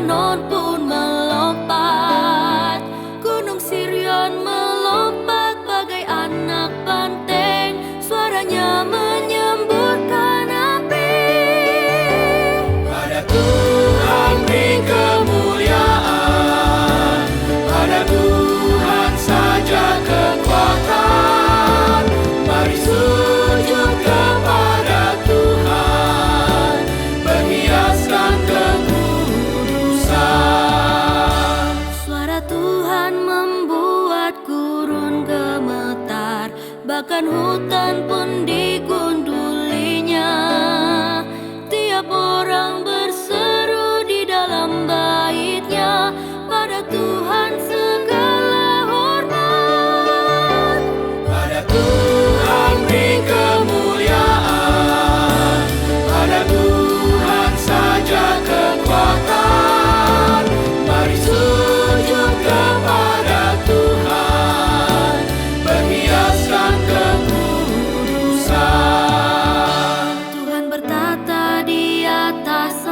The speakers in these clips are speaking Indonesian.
Lebanon pun melompat, Gunung Sirion melompat bagai anak banteng, suaranya menyemburkan api. Pada Tuhan beri kemuliaan, pada Tuhan saja kekuatan. Mari sujud kepada Tuhan, berhiaskan kekudusan. Suara Tuhan membuat gurun gemetar, bahkan hutan pun digundulinya. Tiap orang berseru di dalam baitnya, pada Tuhan segala hormat. Pada Tuhan beri kemuliaan, pada Tuhan saja kekuatan. Mari sujud kepada Tuhan, berhiaskan kekudusan. Tuhan bertata di atas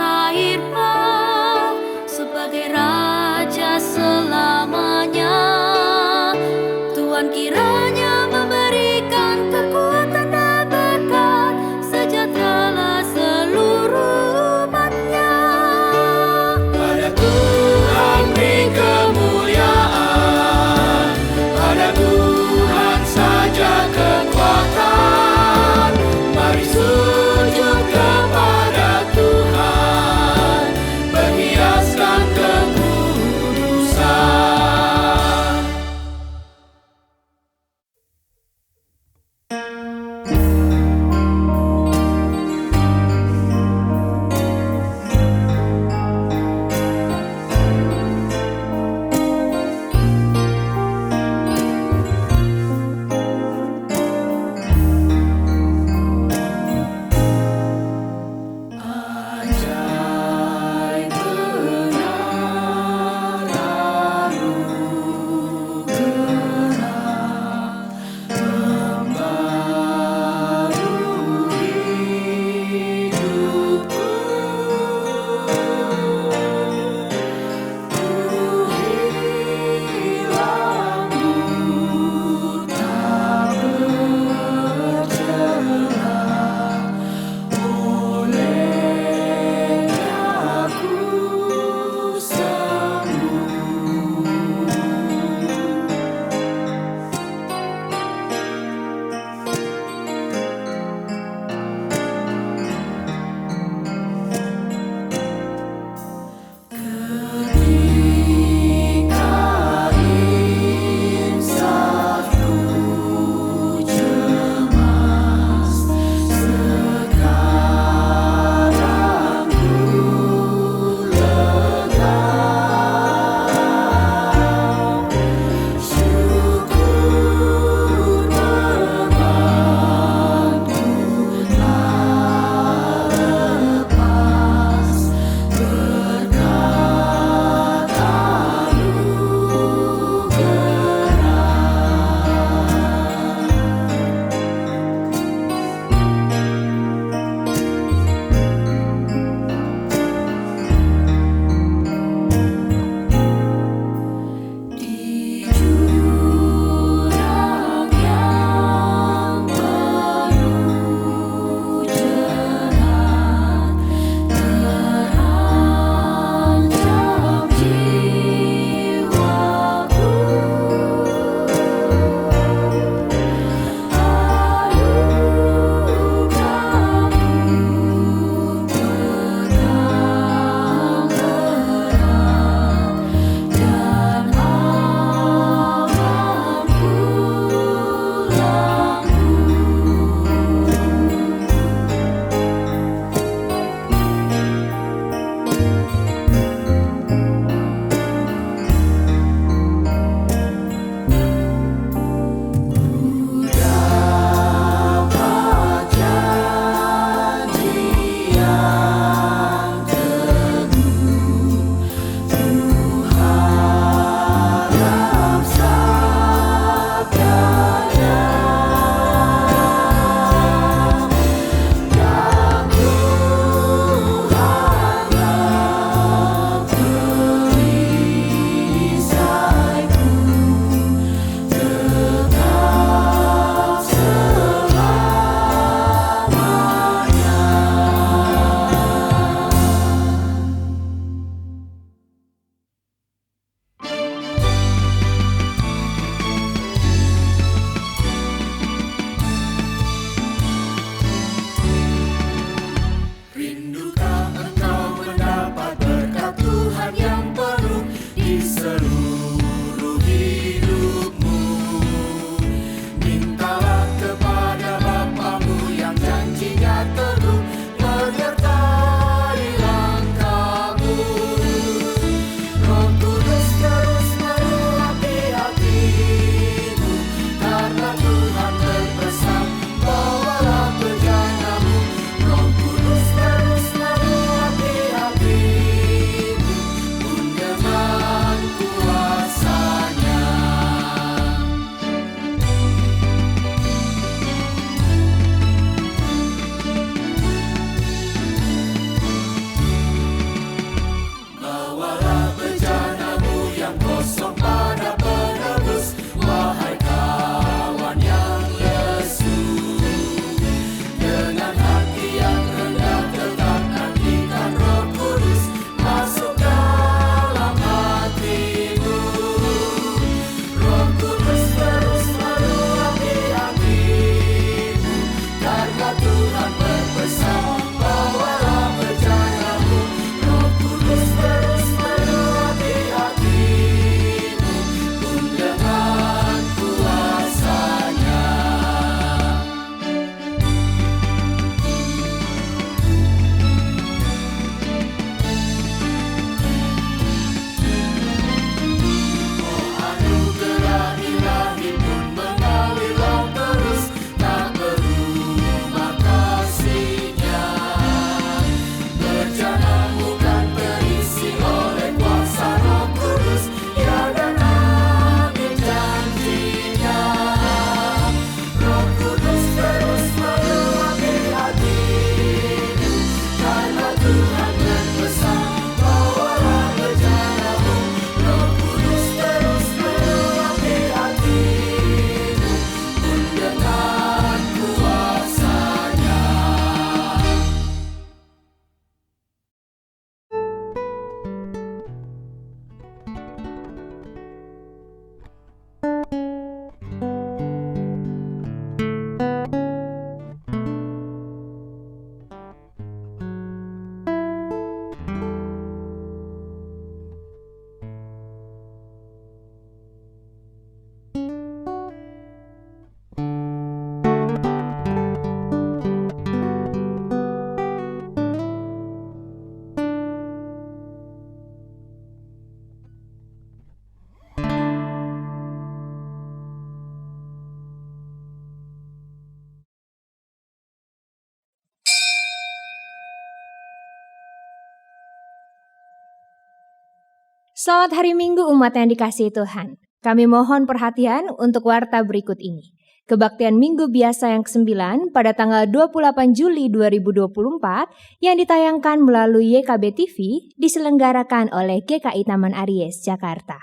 Selamat hari Minggu umat yang dikasihi Tuhan. Kami mohon perhatian untuk warta berikut ini. Kebaktian Minggu Biasa yang ke-9 pada tanggal 28 Juli 2024 yang ditayangkan melalui YKB TV diselenggarakan oleh GKI Taman Aries, Jakarta.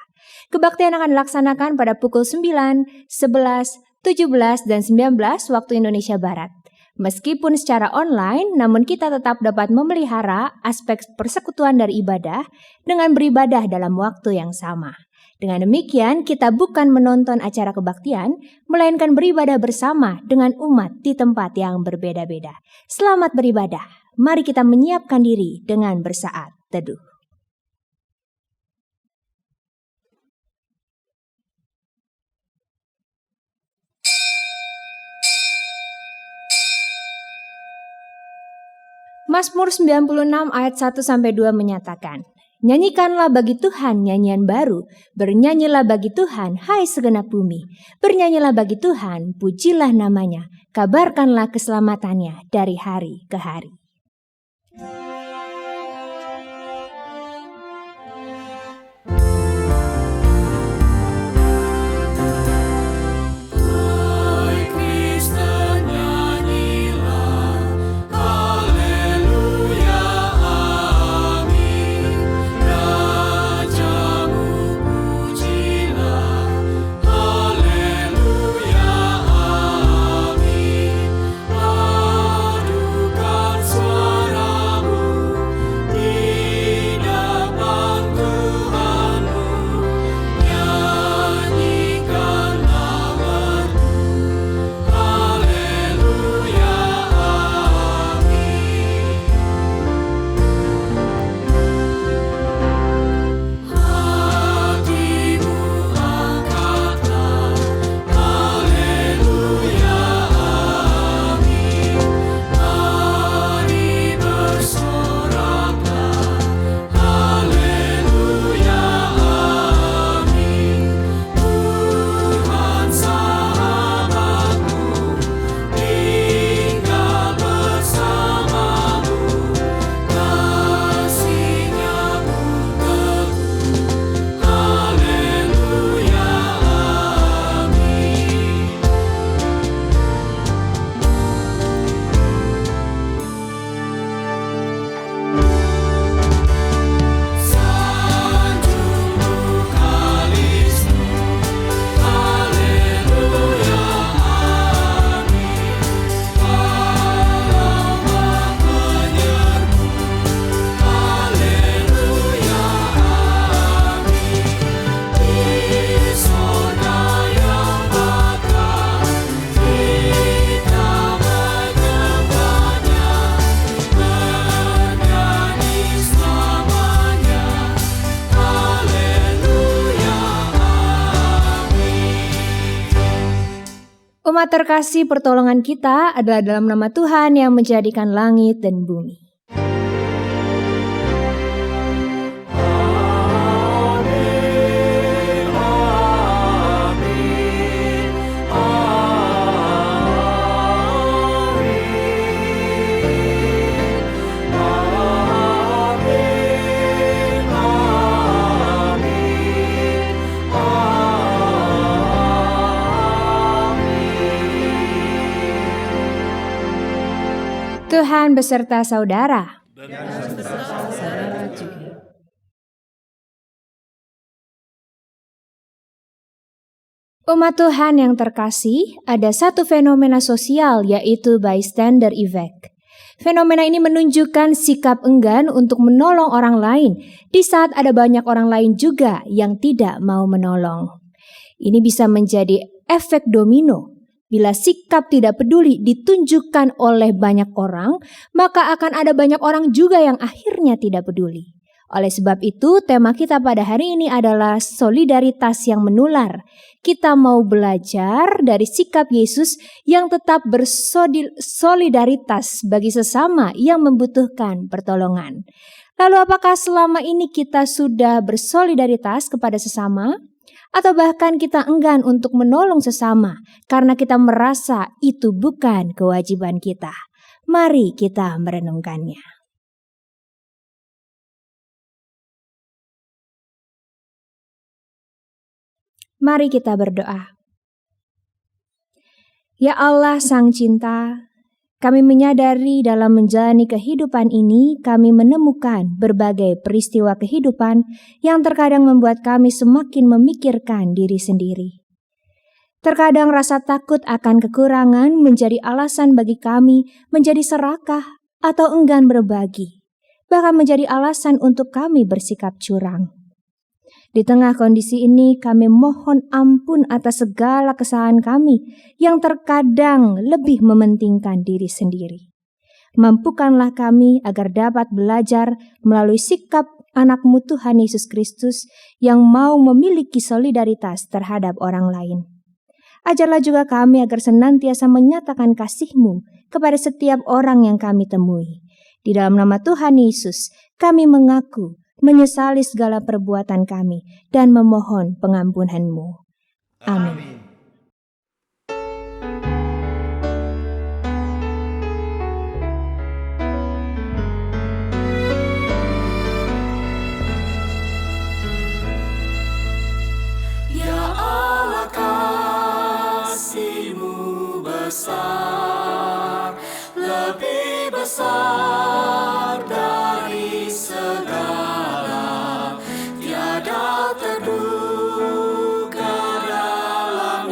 Kebaktian akan dilaksanakan pada pukul 9, 11, 17, dan 19 waktu Indonesia Barat. Meskipun secara online, namun kita tetap dapat memelihara aspek persekutuan dari ibadah dengan beribadah dalam waktu yang sama. Dengan demikian, kita bukan menonton acara kebaktian, melainkan beribadah bersama dengan umat di tempat yang berbeda-beda. Selamat beribadah. Mari kita menyiapkan diri dengan bersaat teduh. Mazmur 96 ayat 1-2 menyatakan, "Nyanyikanlah bagi Tuhan nyanyian baru, bernyanyilah bagi Tuhan, hai segenap bumi. Bernyanyilah bagi Tuhan, pujilah namanya, kabarkanlah keselamatannya dari hari ke hari." Umat terkasih, pertolongan kita adalah dalam nama Tuhan yang menjadikan langit dan bumi. Tuhan beserta saudara. Umat Tuhan yang terkasih, ada satu fenomena sosial yaitu bystander effect. Fenomena ini menunjukkan sikap enggan untuk menolong orang lain di saat ada banyak orang lain juga yang tidak mau menolong. Ini bisa menjadi efek domino. Bila sikap tidak peduli ditunjukkan oleh banyak orang, maka akan ada banyak orang juga yang akhirnya tidak peduli. Oleh sebab itu, tema kita pada hari ini adalah solidaritas yang menular. Kita mau belajar dari sikap Yesus yang tetap bersolidaritas bagi sesama yang membutuhkan pertolongan. Lalu apakah selama ini kita sudah bersolidaritas kepada sesama? Atau bahkan kita enggan untuk menolong sesama karena kita merasa itu bukan kewajiban kita. Mari kita merenungkannya. Mari kita berdoa. Ya Allah Sang Cinta, kami menyadari dalam menjalani kehidupan ini kami menemukan berbagai peristiwa kehidupan yang terkadang membuat kami semakin memikirkan diri sendiri. Terkadang rasa takut akan kekurangan menjadi alasan bagi kami menjadi serakah atau enggan berbagi, bahkan menjadi alasan untuk kami bersikap curang. Di tengah kondisi ini kami mohon ampun atas segala kesalahan kami yang terkadang lebih mementingkan diri sendiri. Mampukanlah kami agar dapat belajar melalui sikap anak-Mu Tuhan Yesus Kristus yang mau memiliki solidaritas terhadap orang lain. Ajarlah juga kami agar senantiasa menyatakan kasih-Mu kepada setiap orang yang kami temui. Di dalam nama Tuhan Yesus, kami mengaku, menyesali segala perbuatan kami, dan memohon pengampunan-Mu. Amin. Ya Allah, kasih-Mu besar, lebih besar dari segala, tiada terduga dalam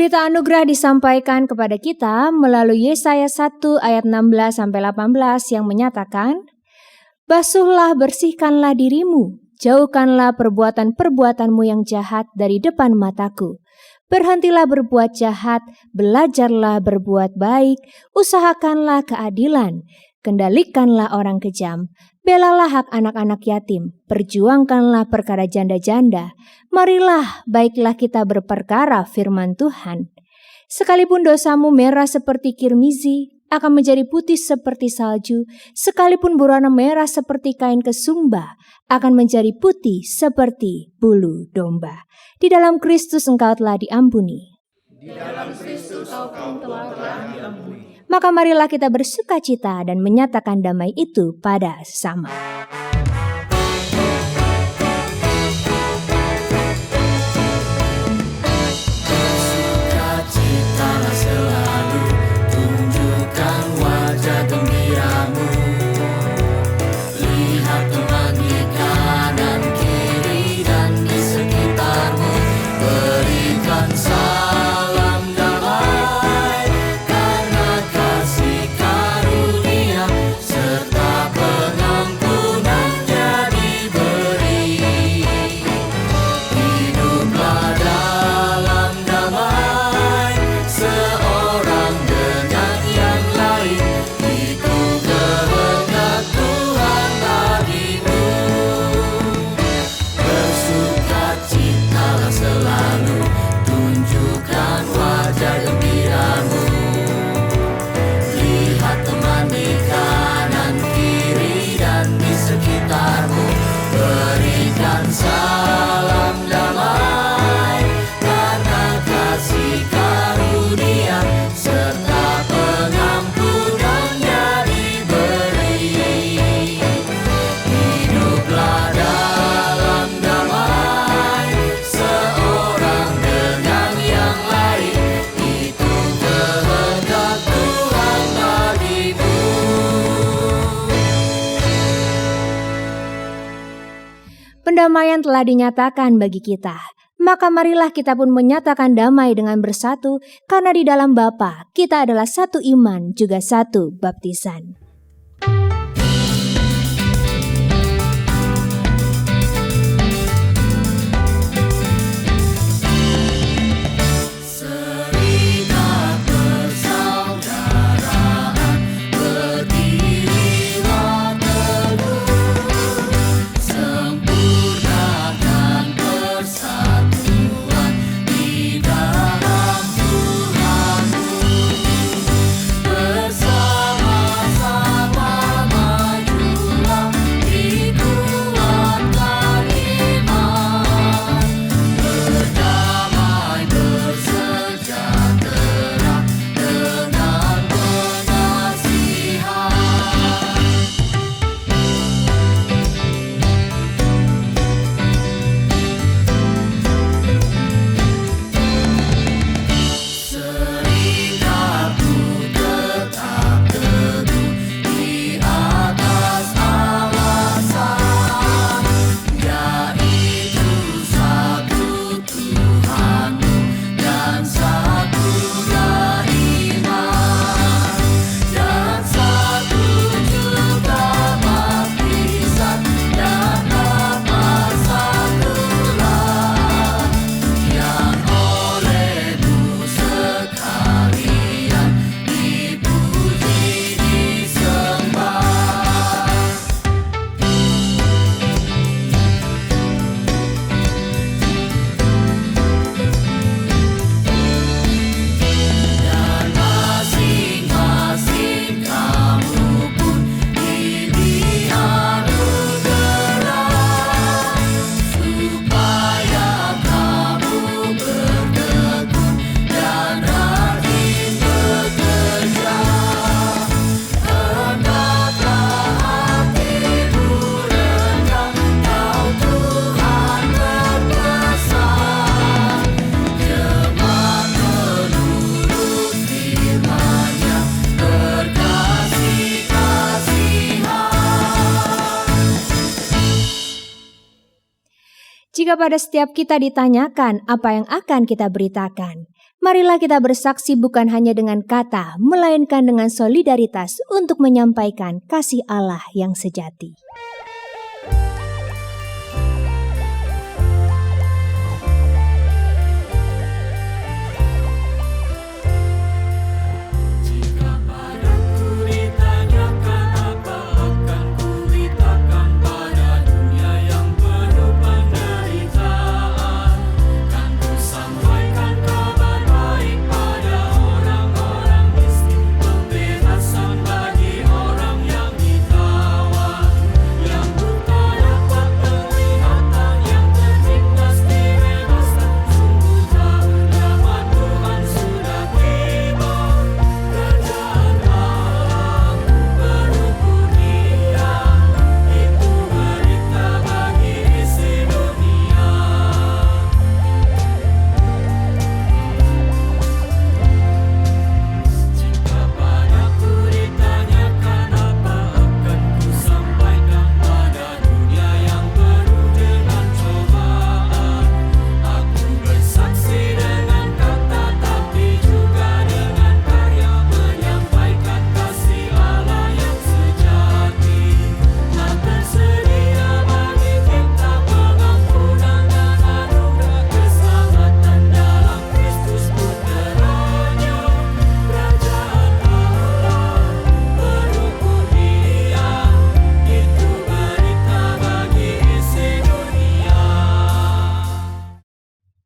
Berita anugerah disampaikan kepada kita melalui Yesaya 1 ayat 16-18 yang menyatakan, "Basuhlah, bersihkanlah dirimu, jauhkanlah perbuatan-perbuatanmu yang jahat dari depan mataku. Berhentilah berbuat jahat, belajarlah berbuat baik, usahakanlah keadilan, kendalikanlah orang kejam, belalah hak anak-anak yatim, perjuangkanlah perkara janda-janda. Marilah, baiklah kita berperkara firman Tuhan. Sekalipun dosamu merah seperti kirmizi, akan menjadi putih seperti salju, sekalipun berwarna merah seperti kain kesumba, akan menjadi putih seperti bulu domba. Di dalam Kristus engkau telah diampuni. Di dalam Kristus engkau telah diampuni. Maka marilah kita bersukacita dan menyatakan damai itu pada sesama. Bersukacitalah selalu, tunjukkan wajah gembiramu. Lihat teman di kanan kiri dan di sekitarmu. Berikan salam damai, karena kasih karunia serta pengampunannya diberi. Hiduplah dalam damai, seorang dengan yang lain. Itu kehendak Tuhan bagimu. Bersukacitalah selalu, tunjukkan wajah gembiramu. Lihat teman di kanan kiri dan di sekitarmu. Berikan salam damai, karena kasih karunia serta pengampunannya diberi. Hiduplah dalam damai, seorang dengan yang lain. Itu kehendak Tuhan bagimu. Pendamaian telah dinyatakan bagi kita. Maka marilah kita pun menyatakan damai dengan bersatu, karena di dalam Bapa kita adalah satu iman, juga satu baptisan. Serikat persaudaraan, berdirilah teguh. Sempurnakan persatuan di dalam Tuhanmu. Bersama-sama majulah, dikuatkan iman. Berdamai bersejahtera dengan pengasihan. Serikatku tetap teguh di atas alasan, yaitu satu Tuhanmu dan satunya iman. Dan satu juga baptisan dan nama satulah, yang olehmu sekalian dipuji disembah. Dan masing-masing kamu pun diberi anugerah, supaya kamu bertekun dan rajin bekerja. Hendaklah hatimu rendah, kau Tuhan berpesan. Jemaat menurut firman-Nya berkasih-kasihan. Jika pada setiap kita ditanyakan apa yang akan kita beritakan, Marilah kita bersaksi bukan hanya dengan kata, melainkan dengan solidaritas untuk menyampaikan kasih Allah yang sejati.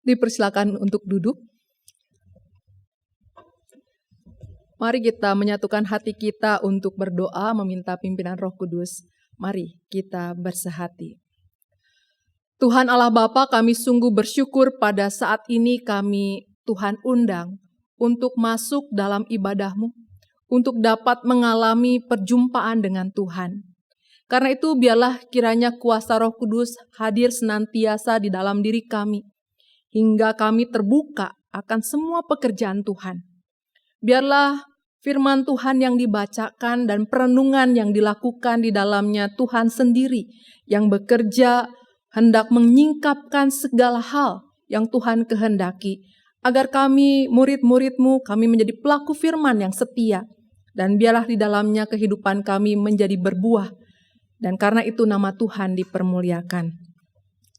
Dipersilakan untuk duduk. Mari kita menyatukan hati kita untuk berdoa meminta pimpinan Roh Kudus. Mari kita bersehati. Tuhan Allah Bapa, kami sungguh bersyukur pada saat ini kami Tuhan undang untuk masuk dalam ibadah-Mu, untuk dapat mengalami perjumpaan dengan Tuhan. Karena itu biarlah kiranya kuasa Roh Kudus hadir senantiasa di dalam diri kami, hingga kami terbuka akan semua pekerjaan Tuhan. Biarlah firman Tuhan yang dibacakan dan perenungan yang dilakukan di dalamnya Tuhan sendiri yang bekerja hendak menyingkapkan segala hal yang Tuhan kehendaki. Agar kami murid-murid-Mu, kami menjadi pelaku firman yang setia. Dan biarlah di dalamnya kehidupan kami menjadi berbuah. Dan karena itu nama Tuhan dipermuliakan.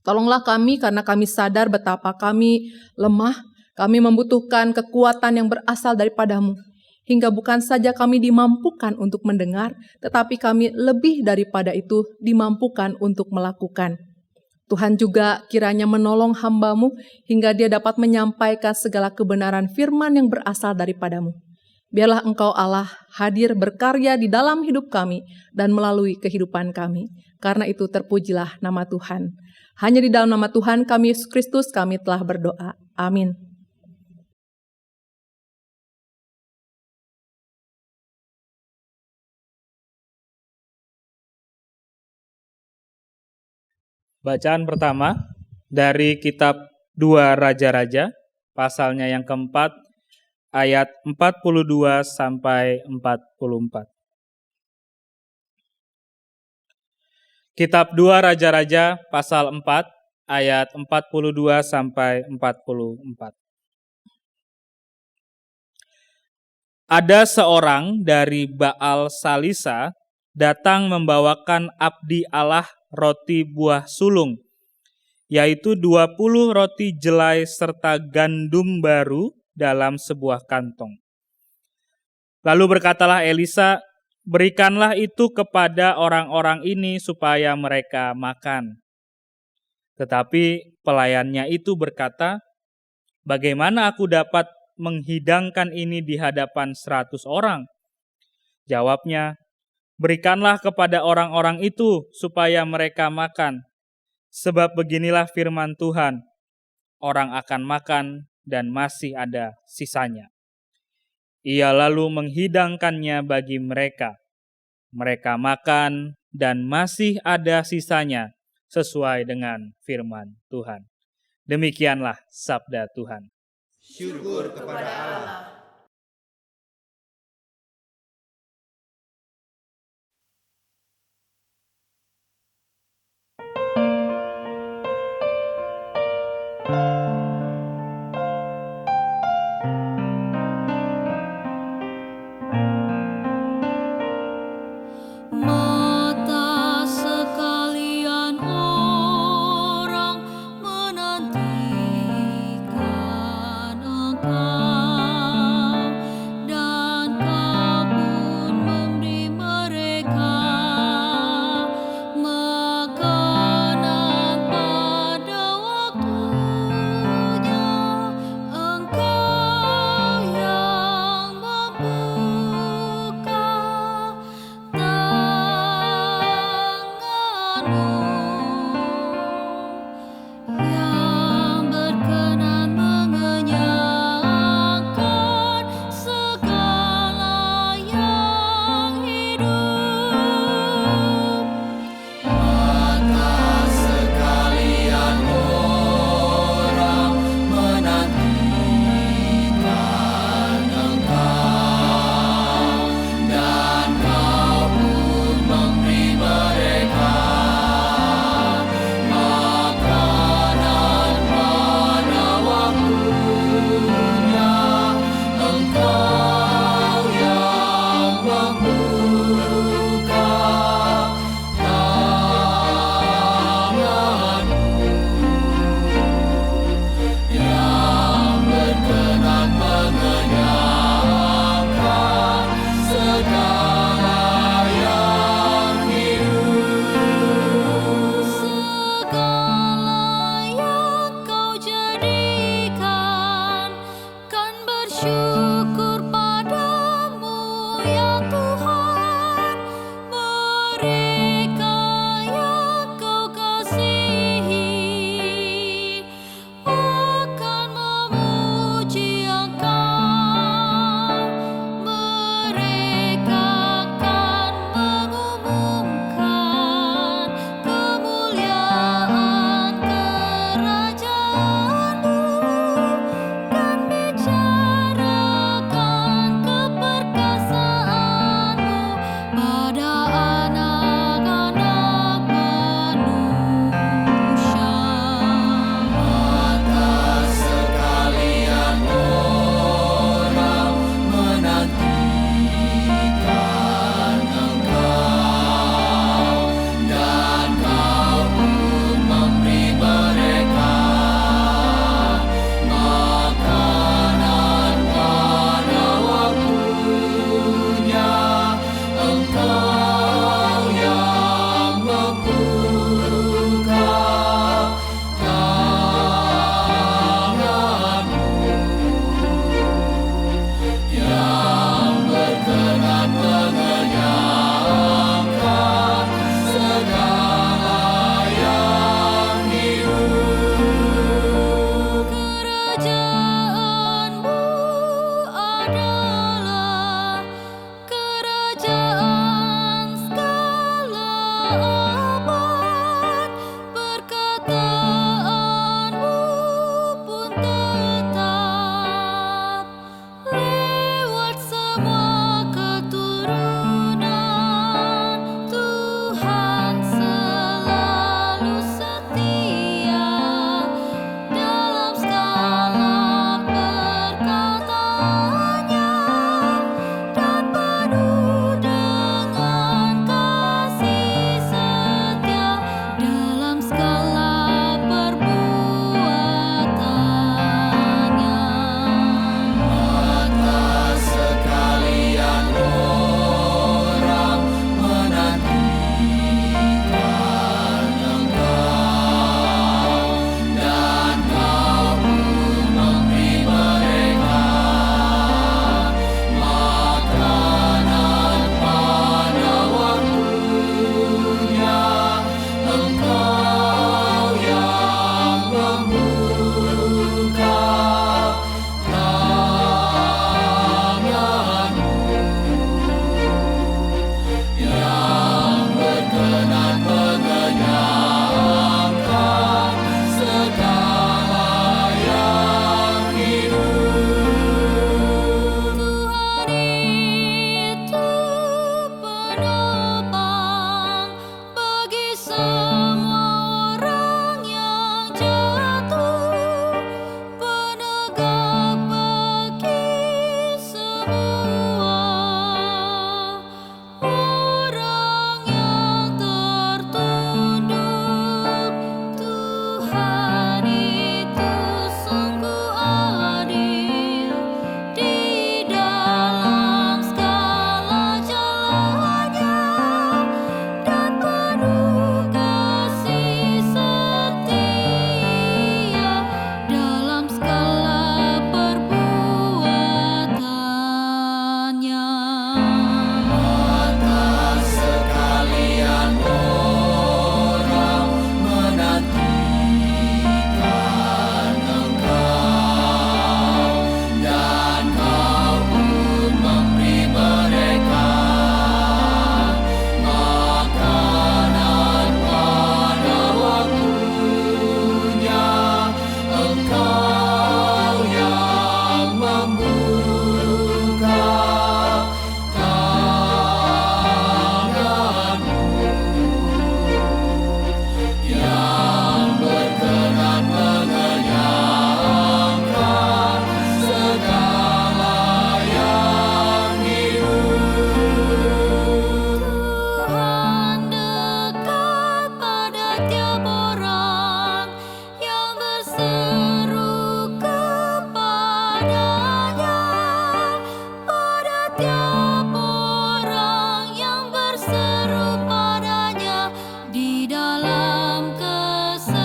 Tolonglah kami karena kami sadar betapa kami lemah, kami membutuhkan kekuatan yang berasal daripada-Mu. Hingga bukan saja kami dimampukan untuk mendengar, tetapi kami lebih daripada itu dimampukan untuk melakukan. Tuhan juga kiranya menolong hamba-Mu hingga dia dapat menyampaikan segala kebenaran firman yang berasal daripada-Mu. Biarlah Engkau Allah hadir berkarya di dalam hidup kami dan melalui kehidupan kami. Karena itu terpujilah nama Tuhan. Hanya di dalam nama Tuhan kami Yesus Kristus kami telah berdoa. Amin. Bacaan pertama dari kitab 2 Raja-Raja, pasalnya yang keempat, ayat 42 sampai 44. Kitab 2 Raja-Raja pasal 4 ayat 42 sampai 44. Ada seorang dari Baal Salisa datang membawakan abdi Allah roti buah sulung, yaitu 20 roti jelai serta gandum baru dalam sebuah kantong. Lalu berkatalah Elisa, "Berikanlah itu kepada orang-orang ini supaya mereka makan." Tetapi pelayannya itu berkata, "Bagaimana aku dapat menghidangkan ini di hadapan 100 orang?" Jawabnya, "Berikanlah kepada orang-orang itu supaya mereka makan. Sebab beginilah firman Tuhan, orang akan makan dan masih ada sisanya." Ia lalu menghidangkannya bagi mereka. Mereka makan dan masih ada sisanya sesuai dengan firman Tuhan. Demikianlah sabda Tuhan. Syukur kepada Allah. Setiap orang yang berseru padanya di dalam kesetiaan.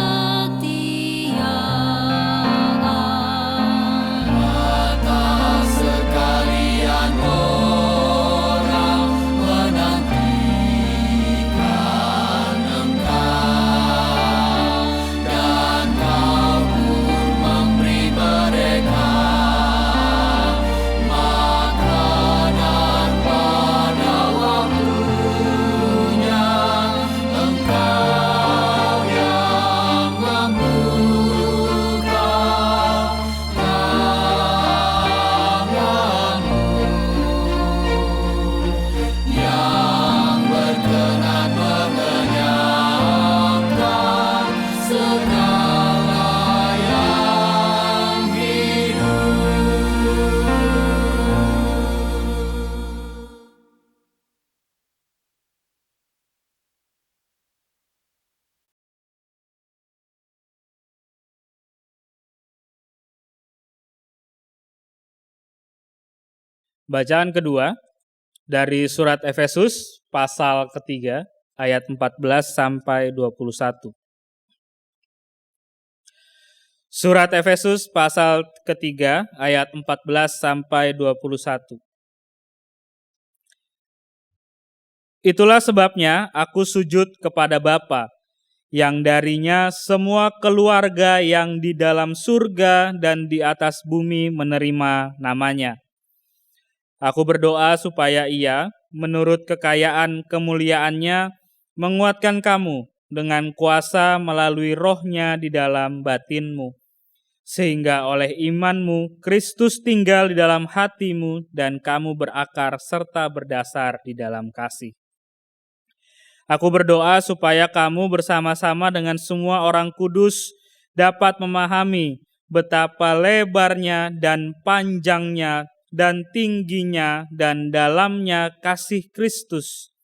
Maka sekalian orang menantikan Engkau, dan Kau pun memberi mereka makanan pada waktunya. Engkau yang membuka yang berkenan mengenyangkan segala yang hidup. Bacaan kedua dari surat Efesus pasal ketiga ayat 14 sampai 21. Surat Efesus pasal ketiga ayat 14 sampai 21. Itulah sebabnya aku sujud kepada Bapa, yang darinya semua keluarga yang di dalam surga dan di atas bumi menerima namanya. Aku berdoa supaya Ia, menurut kekayaan kemuliaannya, menguatkan kamu dengan kuasa melalui Roh-Nya di dalam batinmu, sehingga oleh imanmu Kristus tinggal di dalam hatimu dan kamu berakar serta berdasar di dalam kasih. Aku berdoa supaya kamu bersama-sama dengan semua orang kudus dapat memahami betapa lebarnya dan panjangnya dan tingginya dan dalamnya kasih Kristus,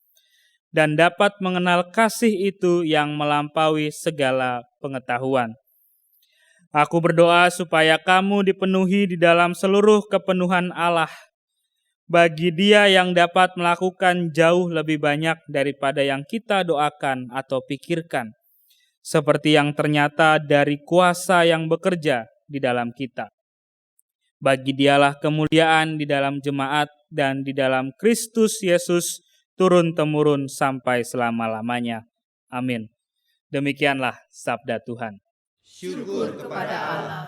dan dapat mengenal kasih itu yang melampaui segala pengetahuan. Aku berdoa supaya kamu dipenuhi di dalam seluruh kepenuhan Allah, bagi Dia yang dapat melakukan jauh lebih banyak daripada yang kita doakan atau pikirkan, seperti yang ternyata dari kuasa yang bekerja di dalam kita. Bagi Dialah kemuliaan di dalam jemaat dan di dalam Kristus Yesus turun-temurun sampai selama-lamanya. Amin. Demikianlah sabda Tuhan. Syukur kepada Allah.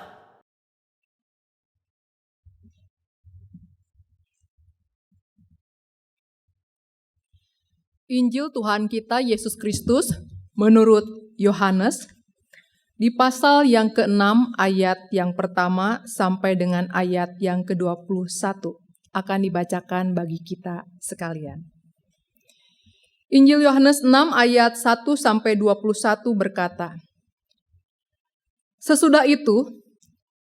Injil Tuhan kita Yesus Kristus menurut Yohanes di pasal yang ke-6 ayat yang pertama sampai dengan ayat yang ke-21 akan dibacakan bagi kita sekalian. Injil Yohanes 6 ayat 1 sampai 21 berkata, Sesudah itu,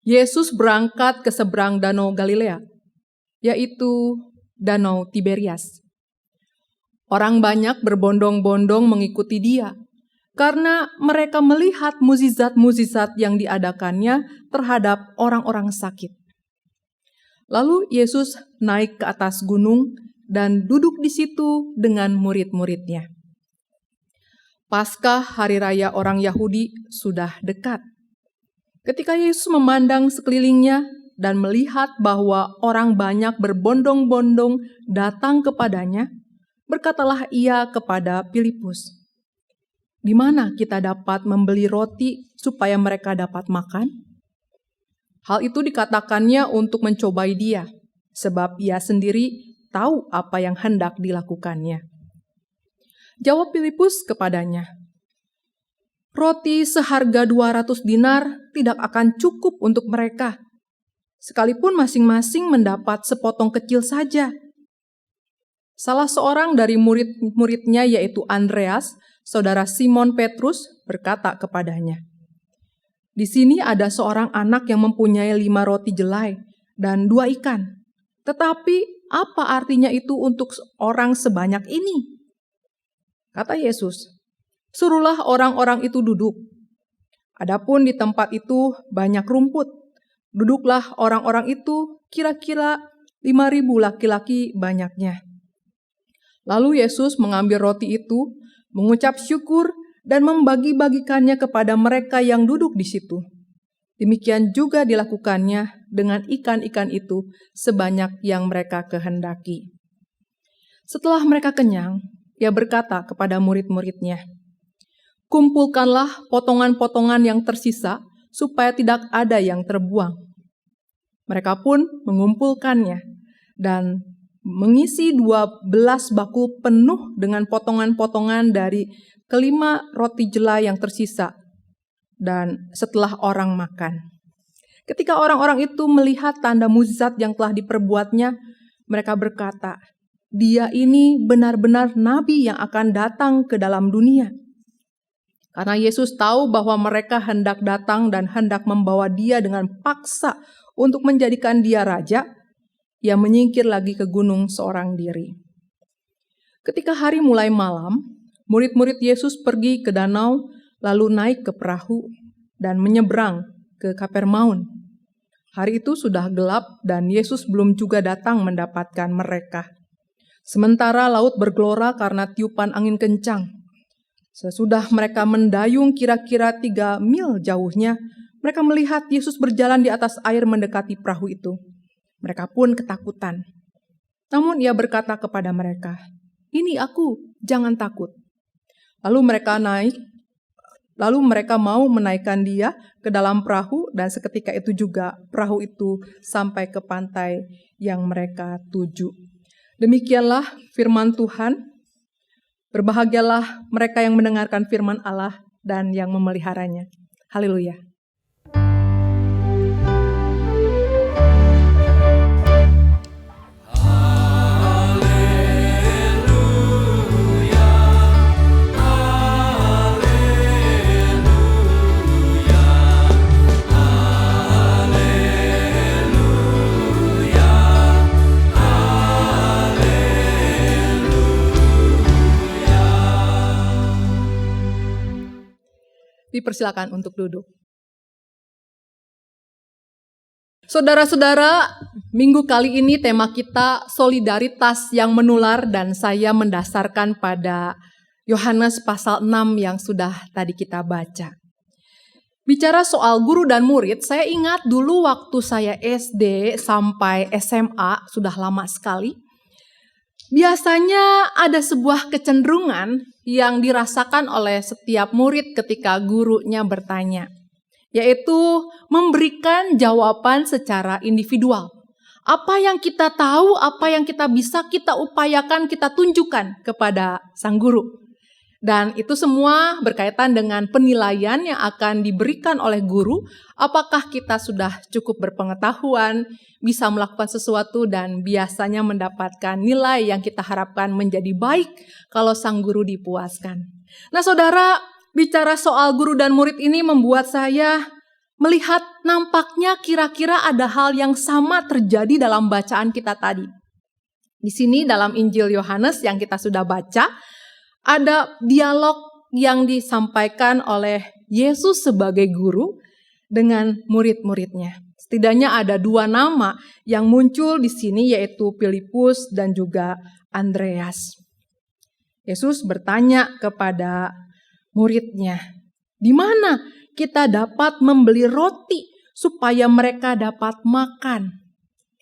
Yesus berangkat ke seberang danau Galilea, yaitu danau Tiberias. Orang banyak berbondong-bondong mengikuti Dia, karena mereka melihat mukjizat-mukjizat yang diadakannya terhadap orang-orang sakit. Lalu Yesus naik ke atas gunung dan duduk di situ dengan murid-muridnya. Paskah hari raya orang Yahudi sudah dekat. Ketika Yesus memandang sekelilingnya dan melihat bahwa orang banyak berbondong-bondong datang kepadanya, berkatalah Ia kepada Filipus, "Di mana kita dapat membeli roti supaya mereka dapat makan?" Hal itu dikatakannya untuk mencobai Dia, sebab Ia sendiri tahu apa yang hendak dilakukannya. Jawab Filipus kepadanya, "Roti seharga 200 dinar tidak akan cukup untuk mereka, sekalipun masing-masing mendapat sepotong kecil saja." Salah seorang dari murid-muridnya yaitu Andreas, saudara Simon Petrus, berkata kepadanya, "Di sini ada seorang anak yang mempunyai 5 roti jelai dan 2 ikan. Tetapi apa artinya itu untuk orang sebanyak ini?" Kata Yesus, "Suruhlah orang-orang itu duduk." Adapun di tempat itu banyak rumput. Duduklah orang-orang itu kira-kira 5.000 laki-laki banyaknya. Lalu Yesus mengambil roti itu, mengucap syukur, dan membagi-bagikannya kepada mereka yang duduk di situ. Demikian juga dilakukannya dengan ikan-ikan itu sebanyak yang mereka kehendaki. Setelah mereka kenyang, Ia berkata kepada murid-muridnya, "Kumpulkanlah potongan-potongan yang tersisa supaya tidak ada yang terbuang." Mereka pun mengumpulkannya dan mengisi 12 bakul penuh dengan potongan-potongan dari kelima roti jela yang tersisa. Dan setelah orang makan, ketika orang-orang itu melihat tanda mukjizat yang telah diperbuatnya, mereka berkata, "Dia ini benar-benar nabi yang akan datang ke dalam dunia." Karena Yesus tahu bahwa mereka hendak datang dan hendak membawa Dia dengan paksa untuk menjadikan Dia raja, Ia menyingkir lagi ke gunung seorang diri. Ketika hari mulai malam, murid-murid Yesus pergi ke danau, lalu naik ke perahu dan menyeberang ke Kapernaum. Hari itu sudah gelap dan Yesus belum juga datang mendapatkan mereka. Sementara laut bergelora karena tiupan angin kencang. Sesudah mereka mendayung kira-kira 3 mil jauhnya, mereka melihat Yesus berjalan di atas air mendekati perahu itu. Mereka pun ketakutan. Namun Ia berkata kepada mereka, "Ini Aku, jangan takut." Lalu mereka mau menaikkan Dia ke dalam perahu, dan seketika itu juga perahu itu sampai ke pantai yang mereka tuju. Demikianlah firman Tuhan. Berbahagialah mereka yang mendengarkan firman Allah dan yang memeliharanya. Haleluya. Dipersilakan untuk duduk. Saudara-saudara, minggu kali ini tema kita solidaritas yang menular, dan saya mendasarkan pada Yohanes pasal 6 yang sudah tadi kita baca. Bicara soal guru dan murid, saya ingat dulu waktu saya SD sampai SMA, sudah lama sekali. Biasanya ada sebuah kecenderungan yang dirasakan oleh setiap murid ketika gurunya bertanya, yaitu memberikan jawaban secara individual. Apa yang kita tahu, apa yang kita bisa, kita upayakan, kita tunjukkan kepada sang guru. Dan itu semua berkaitan dengan penilaian yang akan diberikan oleh guru, apakah kita sudah cukup berpengetahuan, bisa melakukan sesuatu, dan biasanya mendapatkan nilai yang kita harapkan menjadi baik kalau sang guru dipuaskan. Nah saudara, bicara soal guru dan murid ini membuat saya melihat nampaknya kira-kira ada hal yang sama terjadi dalam bacaan kita tadi. Di sini dalam Injil Yohanes yang kita sudah baca, ada dialog yang disampaikan oleh Yesus sebagai guru dengan murid-muridnya. Setidaknya ada 2 nama yang muncul di sini, yaitu Filipus dan juga Andreas. Yesus bertanya kepada muridnya, "Di mana kita dapat membeli roti supaya mereka dapat makan?"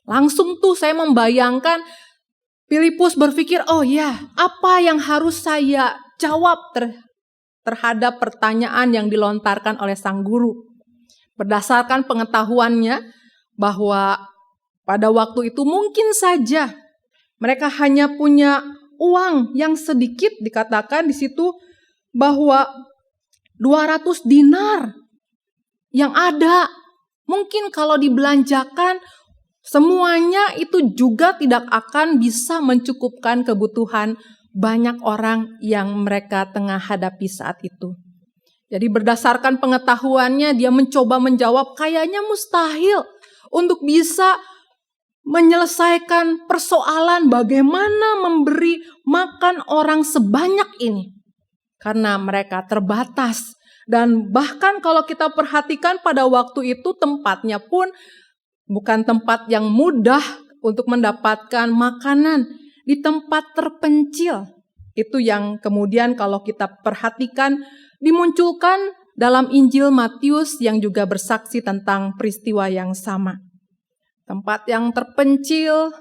Langsung tuh saya membayangkan Filipus berpikir, oh ya, apa yang harus saya jawab terhadap pertanyaan yang dilontarkan oleh sang guru. Berdasarkan pengetahuannya bahwa pada waktu itu mungkin saja mereka hanya punya uang yang sedikit, dikatakan di situ bahwa 200 dinar yang ada. Mungkin kalau dibelanjakan semuanya itu juga tidak akan bisa mencukupkan kebutuhan banyak orang yang mereka tengah hadapi saat itu. Jadi berdasarkan pengetahuannya dia mencoba menjawab, kayaknya mustahil untuk bisa menyelesaikan persoalan bagaimana memberi makan orang sebanyak ini. Karena mereka terbatas. Dan bahkan kalau kita perhatikan pada waktu itu tempatnya pun bukan tempat yang mudah untuk mendapatkan makanan di tempat terpencil. Itu yang kemudian kalau kita perhatikan dimunculkan dalam Injil Matius yang juga bersaksi tentang peristiwa yang sama. Tempat yang terpencil,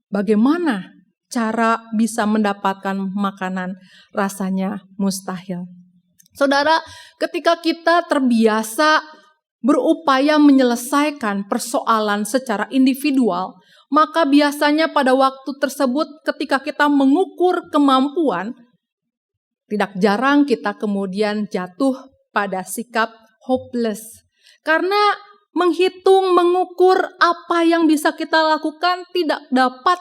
bagaimana cara bisa mendapatkan makanan? Rasanya mustahil. Saudara, ketika kita terbiasa berupaya menyelesaikan persoalan secara individual, maka biasanya pada waktu tersebut ketika kita mengukur kemampuan, tidak jarang kita kemudian jatuh pada sikap hopeless. Karena menghitung, mengukur apa yang bisa kita lakukan tidak dapat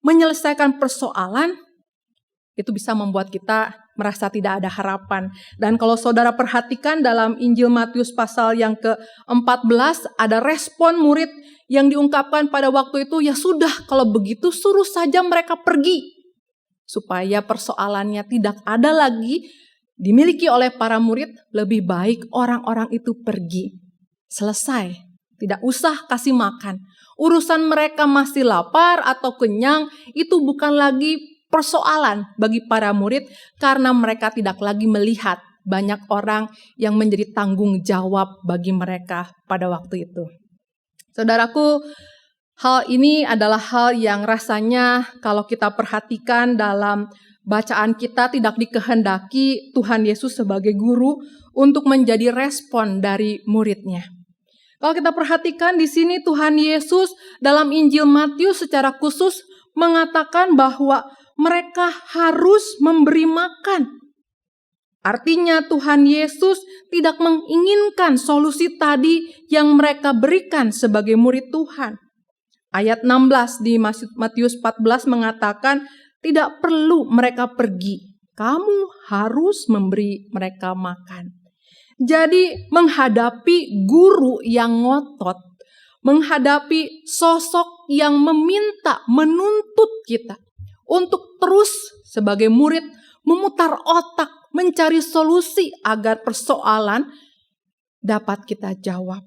menyelesaikan persoalan, itu bisa membuat kita merasa tidak ada harapan. Dan kalau saudara perhatikan dalam Injil Matius pasal yang ke-14, ada respon murid yang diungkapkan pada waktu itu, ya sudah kalau begitu suruh saja mereka pergi. Supaya persoalannya tidak ada lagi dimiliki oleh para murid, lebih baik orang-orang itu pergi. Selesai, tidak usah kasih makan. Urusan mereka masih lapar atau kenyang, itu bukan lagi persoalan bagi para murid karena mereka tidak lagi melihat banyak orang yang menjadi tanggung jawab bagi mereka pada waktu itu. Saudaraku, hal ini adalah hal yang rasanya kalau kita perhatikan dalam bacaan kita tidak dikehendaki Tuhan Yesus sebagai guru untuk menjadi respon dari muridnya. Kalau kita perhatikan di sini Tuhan Yesus dalam Injil Matius secara khusus mengatakan bahwa mereka harus memberi makan. Artinya Tuhan Yesus tidak menginginkan solusi tadi yang mereka berikan sebagai murid Tuhan. Ayat 16 di Matius 14 mengatakan tidak perlu mereka pergi. Kamu harus memberi mereka makan. Jadi menghadapi guru yang ngotot, menghadapi sosok yang meminta, menuntut kita untuk terus sebagai murid memutar otak, mencari solusi agar persoalan dapat kita jawab.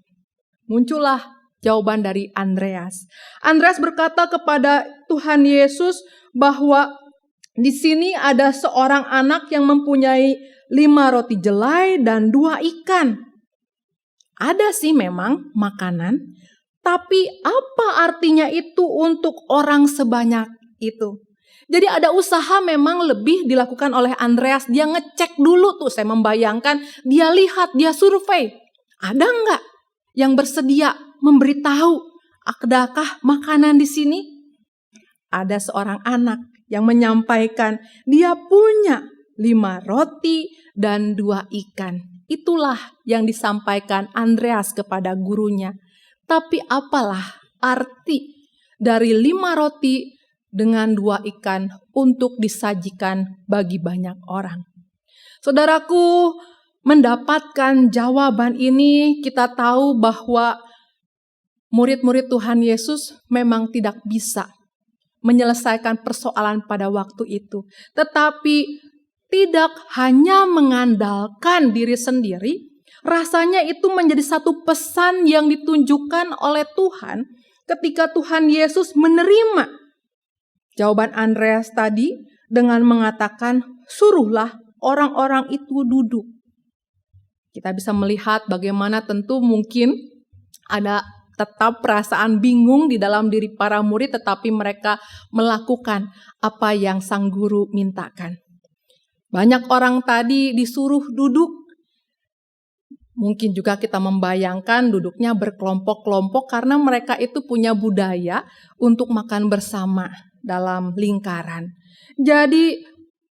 Muncullah jawaban dari Andreas. Andreas berkata kepada Tuhan Yesus bahwa di sini ada seorang anak yang mempunyai 5 roti jelai dan 2 ikan. Ada sih memang makanan, tapi apa artinya itu untuk orang sebanyak itu? Jadi ada usaha memang lebih dilakukan oleh Andreas. Dia ngecek dulu tuh, saya membayangkan. Dia lihat, dia survei. Ada enggak yang bersedia memberitahu adakah makanan di sini? Ada seorang anak yang menyampaikan dia punya 5 roti dan 2 ikan. Itulah yang disampaikan Andreas kepada gurunya. Tapi apalah arti dari 5 roti dengan 2 ikan untuk disajikan bagi banyak orang. Saudaraku, mendapatkan jawaban ini kita tahu bahwa murid-murid Tuhan Yesus memang tidak bisa menyelesaikan persoalan pada waktu itu. Tetapi tidak hanya mengandalkan diri sendiri, rasanya itu menjadi satu pesan yang ditunjukkan oleh Tuhan ketika Tuhan Yesus menerima jawaban Andreas tadi dengan mengatakan, suruhlah orang-orang itu duduk. Kita bisa melihat bagaimana tentu mungkin ada tetap perasaan bingung di dalam diri para murid, tetapi mereka melakukan apa yang sang guru mintakan. Banyak orang tadi disuruh duduk. Mungkin juga kita membayangkan duduknya berkelompok-kelompok karena mereka itu punya budaya untuk makan bersama dalam lingkaran. Jadi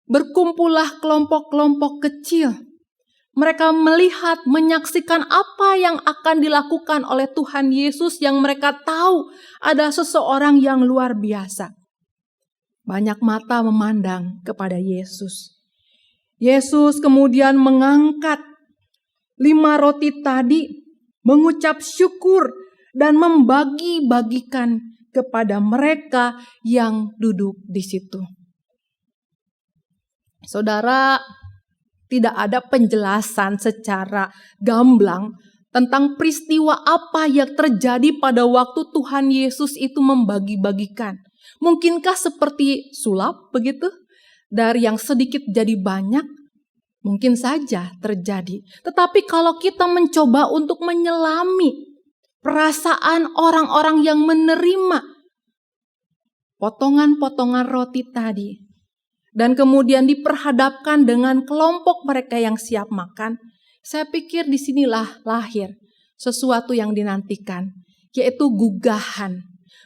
berkumpullah kelompok-kelompok kecil. Mereka melihat, menyaksikan apa yang akan dilakukan oleh Tuhan Yesus yang mereka tahu ada seseorang yang luar biasa. Banyak mata memandang kepada Yesus. Yesus kemudian mengangkat 5 roti tadi, mengucap syukur dan membagi-bagikan kepada mereka yang duduk di situ. Saudara, tidak ada penjelasan secara gamblang tentang peristiwa apa yang terjadi pada waktu Tuhan Yesus itu membagi-bagikan. Mungkinkah seperti sulap begitu? Dari yang sedikit jadi banyak? Mungkin saja terjadi. Tetapi kalau kita mencoba untuk menyelami perasaan orang-orang yang menerima potongan-potongan roti tadi, dan kemudian diperhadapkan dengan kelompok mereka yang siap makan, saya pikir disinilah lahir sesuatu yang dinantikan, yaitu gugahan.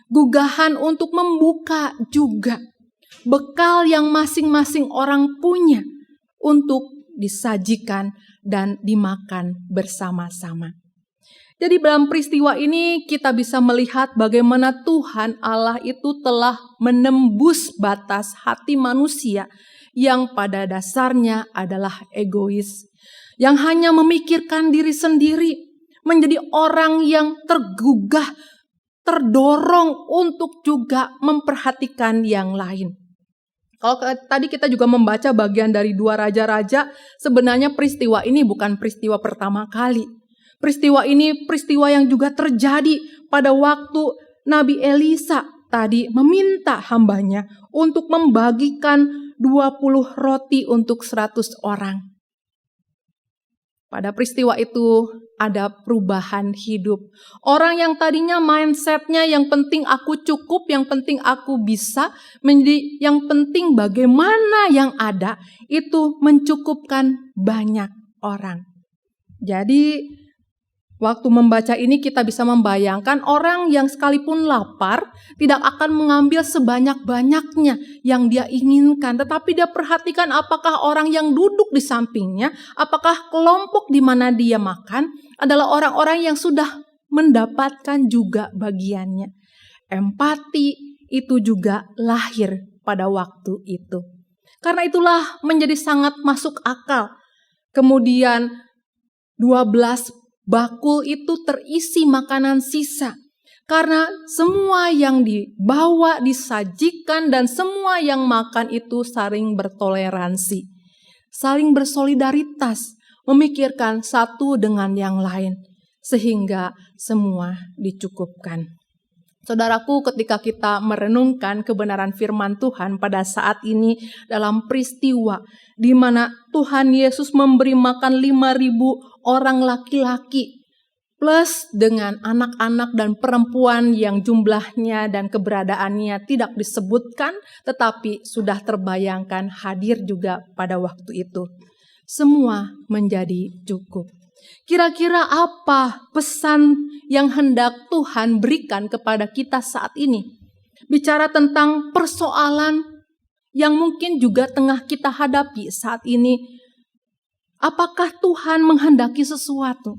Gugahan untuk membuka juga bekal yang masing-masing orang punya untuk disajikan dan dimakan bersama-sama. Jadi dalam peristiwa ini kita bisa melihat bagaimana Tuhan Allah itu telah menembus batas hati manusia yang pada dasarnya adalah egois, yang hanya memikirkan diri sendiri, menjadi orang yang tergugah, terdorong untuk juga memperhatikan yang lain. Kalau tadi kita juga membaca bagian dari 2 Raja-Raja, sebenarnya peristiwa ini bukan peristiwa pertama kali. Peristiwa ini peristiwa yang juga terjadi pada waktu Nabi Elisa tadi meminta hambanya untuk membagikan 20 roti untuk 100 orang. Pada peristiwa itu ada perubahan hidup. Orang yang tadinya mindsetnya yang penting aku cukup, yang penting aku bisa, menjadi yang penting bagaimana yang ada, itu mencukupkan banyak orang. Jadi waktu membaca ini kita bisa membayangkan orang yang sekalipun lapar tidak akan mengambil sebanyak-banyaknya yang dia inginkan. Tetapi dia perhatikan apakah orang yang duduk di sampingnya, apakah kelompok di mana dia makan adalah orang-orang yang sudah mendapatkan juga bagiannya. Empati itu juga lahir pada waktu itu. Karena itulah menjadi sangat masuk akal. Kemudian 12 bakul itu terisi makanan sisa. Karena semua yang dibawa, disajikan, dan semua yang makan itu saling bertoleransi. Saling bersolidaritas, memikirkan satu dengan yang lain. Sehingga semua dicukupkan. Saudaraku, ketika kita merenungkan kebenaran firman Tuhan pada saat ini dalam peristiwa di mana Tuhan Yesus memberi makan 5.000 orang laki-laki plus dengan anak-anak dan perempuan yang jumlahnya dan keberadaannya tidak disebutkan tetapi sudah terbayangkan hadir juga pada waktu itu. Semua menjadi cukup. Kira-kira apa pesan yang hendak Tuhan berikan kepada kita saat ini? Bicara tentang persoalan yang mungkin juga tengah kita hadapi saat ini. Apakah Tuhan menghendaki sesuatu?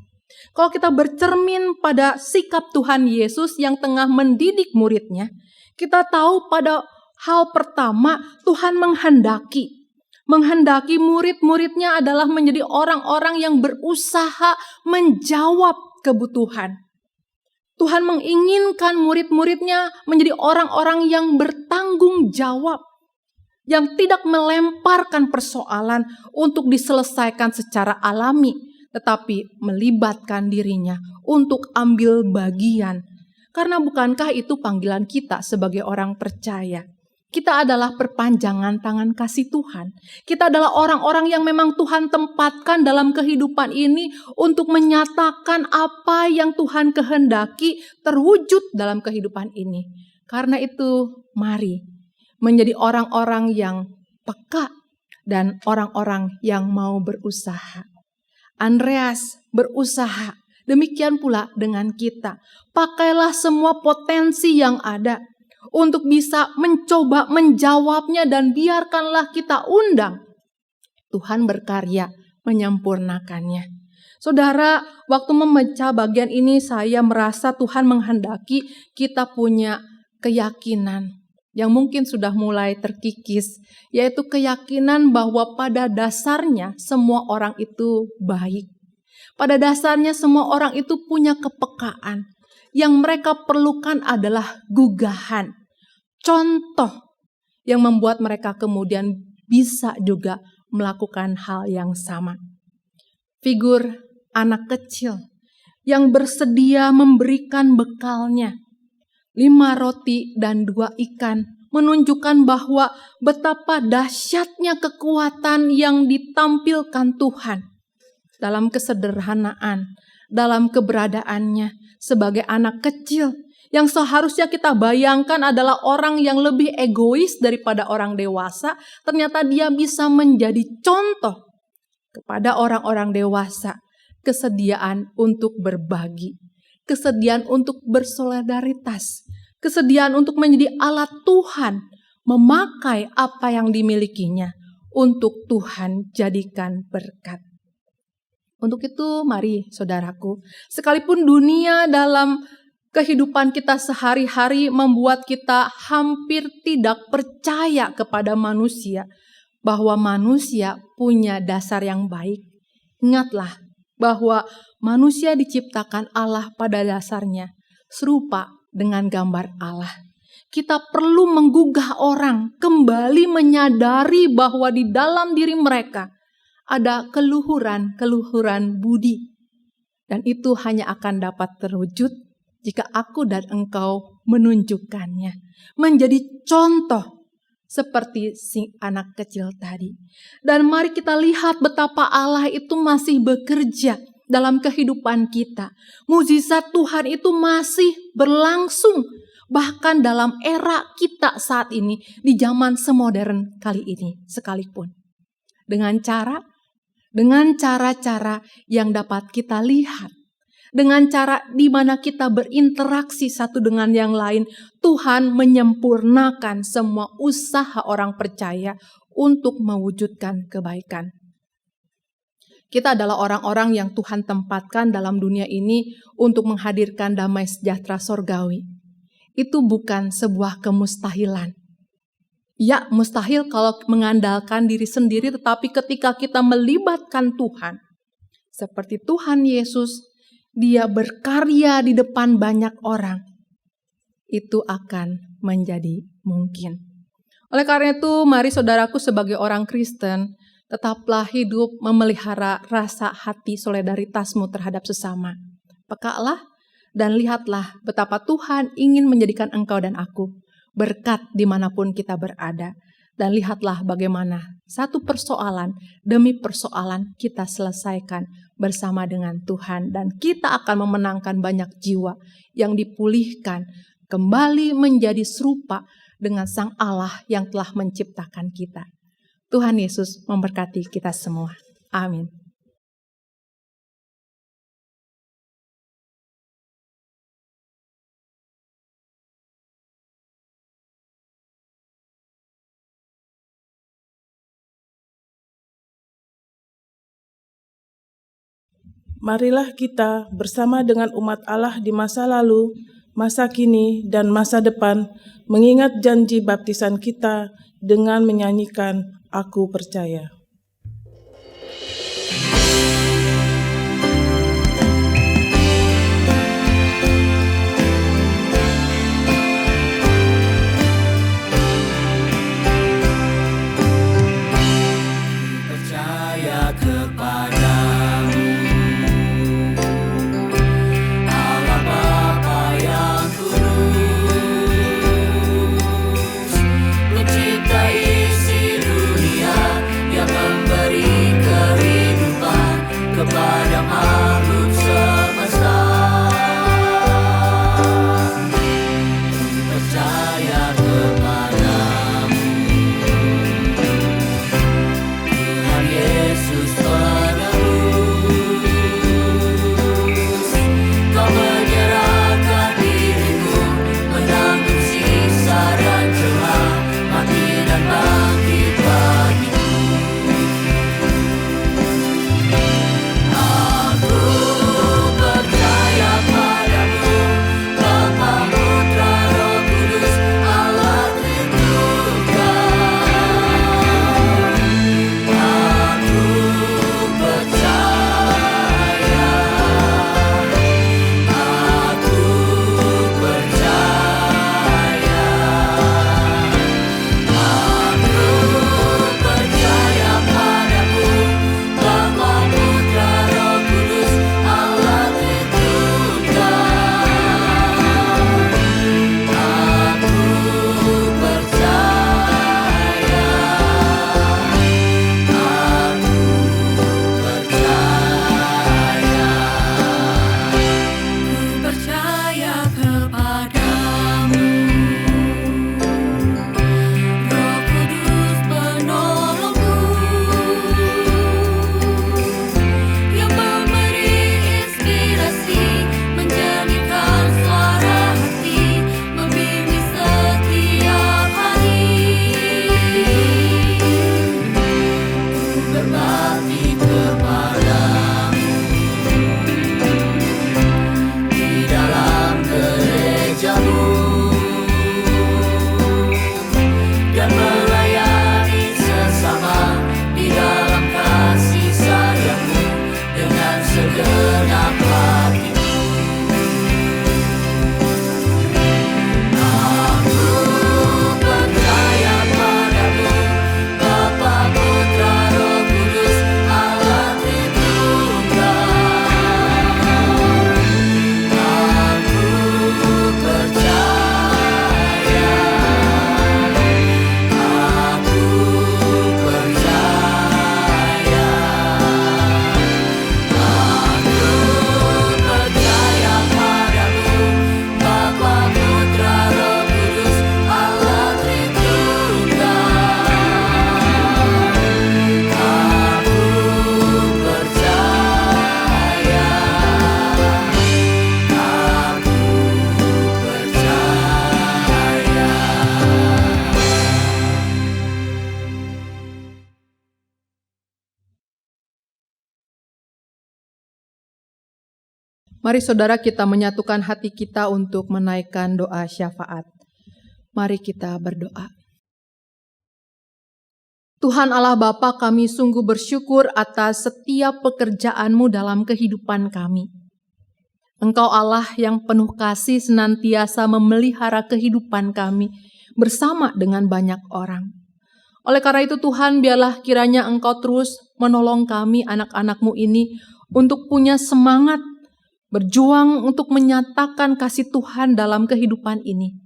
Kalau kita bercermin pada sikap Tuhan Yesus yang tengah mendidik muridnya, kita tahu pada hal pertama Tuhan menghendaki murid-muridnya adalah menjadi orang-orang yang berusaha menjawab kebutuhan. Tuhan menginginkan murid-muridnya menjadi orang-orang yang bertanggung jawab, yang tidak melemparkan persoalan untuk diselesaikan secara alami, tetapi melibatkan dirinya untuk ambil bagian. Karena bukankah itu panggilan kita sebagai orang percaya? Kita adalah perpanjangan tangan kasih Tuhan. Kita adalah orang-orang yang memang Tuhan tempatkan dalam kehidupan ini untuk menyatakan apa yang Tuhan kehendaki terwujud dalam kehidupan ini. Karena itu, mari menjadi orang-orang yang peka dan orang-orang yang mau berusaha. Andreas berusaha, demikian pula dengan kita. Pakailah semua potensi yang ada untuk bisa mencoba menjawabnya dan biarkanlah kita undang Tuhan berkarya menyempurnakannya. Saudara, waktu membaca bagian ini saya merasa Tuhan menghendaki kita punya keyakinan yang mungkin sudah mulai terkikis, yaitu keyakinan bahwa pada dasarnya semua orang itu baik. Pada dasarnya semua orang itu punya kepekaan. Yang mereka perlukan adalah gugahan, contoh yang membuat mereka kemudian bisa juga melakukan hal yang sama. Figur anak kecil yang bersedia memberikan bekalnya. 5 roti dan 2 ikan menunjukkan bahwa betapa dahsyatnya kekuatan yang ditampilkan Tuhan dalam kesederhanaan, dalam keberadaannya sebagai anak kecil yang seharusnya kita bayangkan adalah orang yang lebih egois daripada orang dewasa. Ternyata dia bisa menjadi contoh kepada orang-orang dewasa, kesediaan untuk berbagi, kesediaan untuk bersolidaritas, kesediaan untuk menjadi alat Tuhan, memakai apa yang dimilikinya untuk Tuhan jadikan berkat. Untuk itu mari saudaraku, sekalipun dunia dalam kehidupan kita sehari-hari membuat kita hampir tidak percaya kepada manusia, bahwa manusia punya dasar yang baik. Ingatlah bahwa manusia diciptakan Allah pada dasarnya serupa dengan gambar Allah. Kita perlu menggugah orang kembali menyadari bahwa di dalam diri mereka ada keluhuran budi. Dan itu hanya akan dapat terwujud jika aku dan engkau menunjukkannya. Menjadi contoh seperti si anak kecil tadi. Dan mari kita lihat betapa Allah itu masih bekerja dalam kehidupan kita. Mukjizat Tuhan itu masih berlangsung. Bahkan dalam era kita saat ini, di zaman semodern kali ini sekalipun. Dengan cara-cara yang dapat kita lihat. Dengan cara di mana kita berinteraksi satu dengan yang lain, Tuhan menyempurnakan semua usaha orang percaya untuk mewujudkan kebaikan. Kita adalah orang-orang yang Tuhan tempatkan dalam dunia ini untuk menghadirkan damai sejahtera sorgawi. Itu bukan sebuah kemustahilan. Ya, mustahil kalau mengandalkan diri sendiri, tetapi ketika kita melibatkan Tuhan, seperti Tuhan Yesus, Dia berkarya di depan banyak orang, itu akan menjadi mungkin. Oleh karena itu, mari saudaraku sebagai orang Kristen, tetaplah hidup memelihara rasa hati solidaritasmu terhadap sesama. Pekalah dan lihatlah betapa Tuhan ingin menjadikan engkau dan aku berkat dimanapun kita berada. Dan lihatlah bagaimana satu persoalan demi persoalan kita selesaikan bersama dengan Tuhan. Dan kita akan memenangkan banyak jiwa yang dipulihkan kembali menjadi serupa dengan Sang Allah yang telah menciptakan kita. Tuhan Yesus memberkati kita semua. Amin. Marilah kita bersama dengan umat Allah di masa lalu, masa kini, dan masa depan mengingat janji baptisan kita dengan menyanyikan Aku Percaya. Pencipta isi dunia yang Mari saudara kita menyatukan hati kita untuk menaikkan doa syafaat. Mari kita berdoa. Tuhan Allah Bapa, kami sungguh bersyukur atas setiap pekerjaan-Mu dalam kehidupan kami. Engkau Allah yang penuh kasih senantiasa memelihara kehidupan kami bersama dengan banyak orang. Oleh karena itu Tuhan, biarlah kiranya Engkau terus menolong kami anak-anak-Mu ini untuk punya semangat berjuang untuk menyatakan kasih Tuhan dalam kehidupan ini.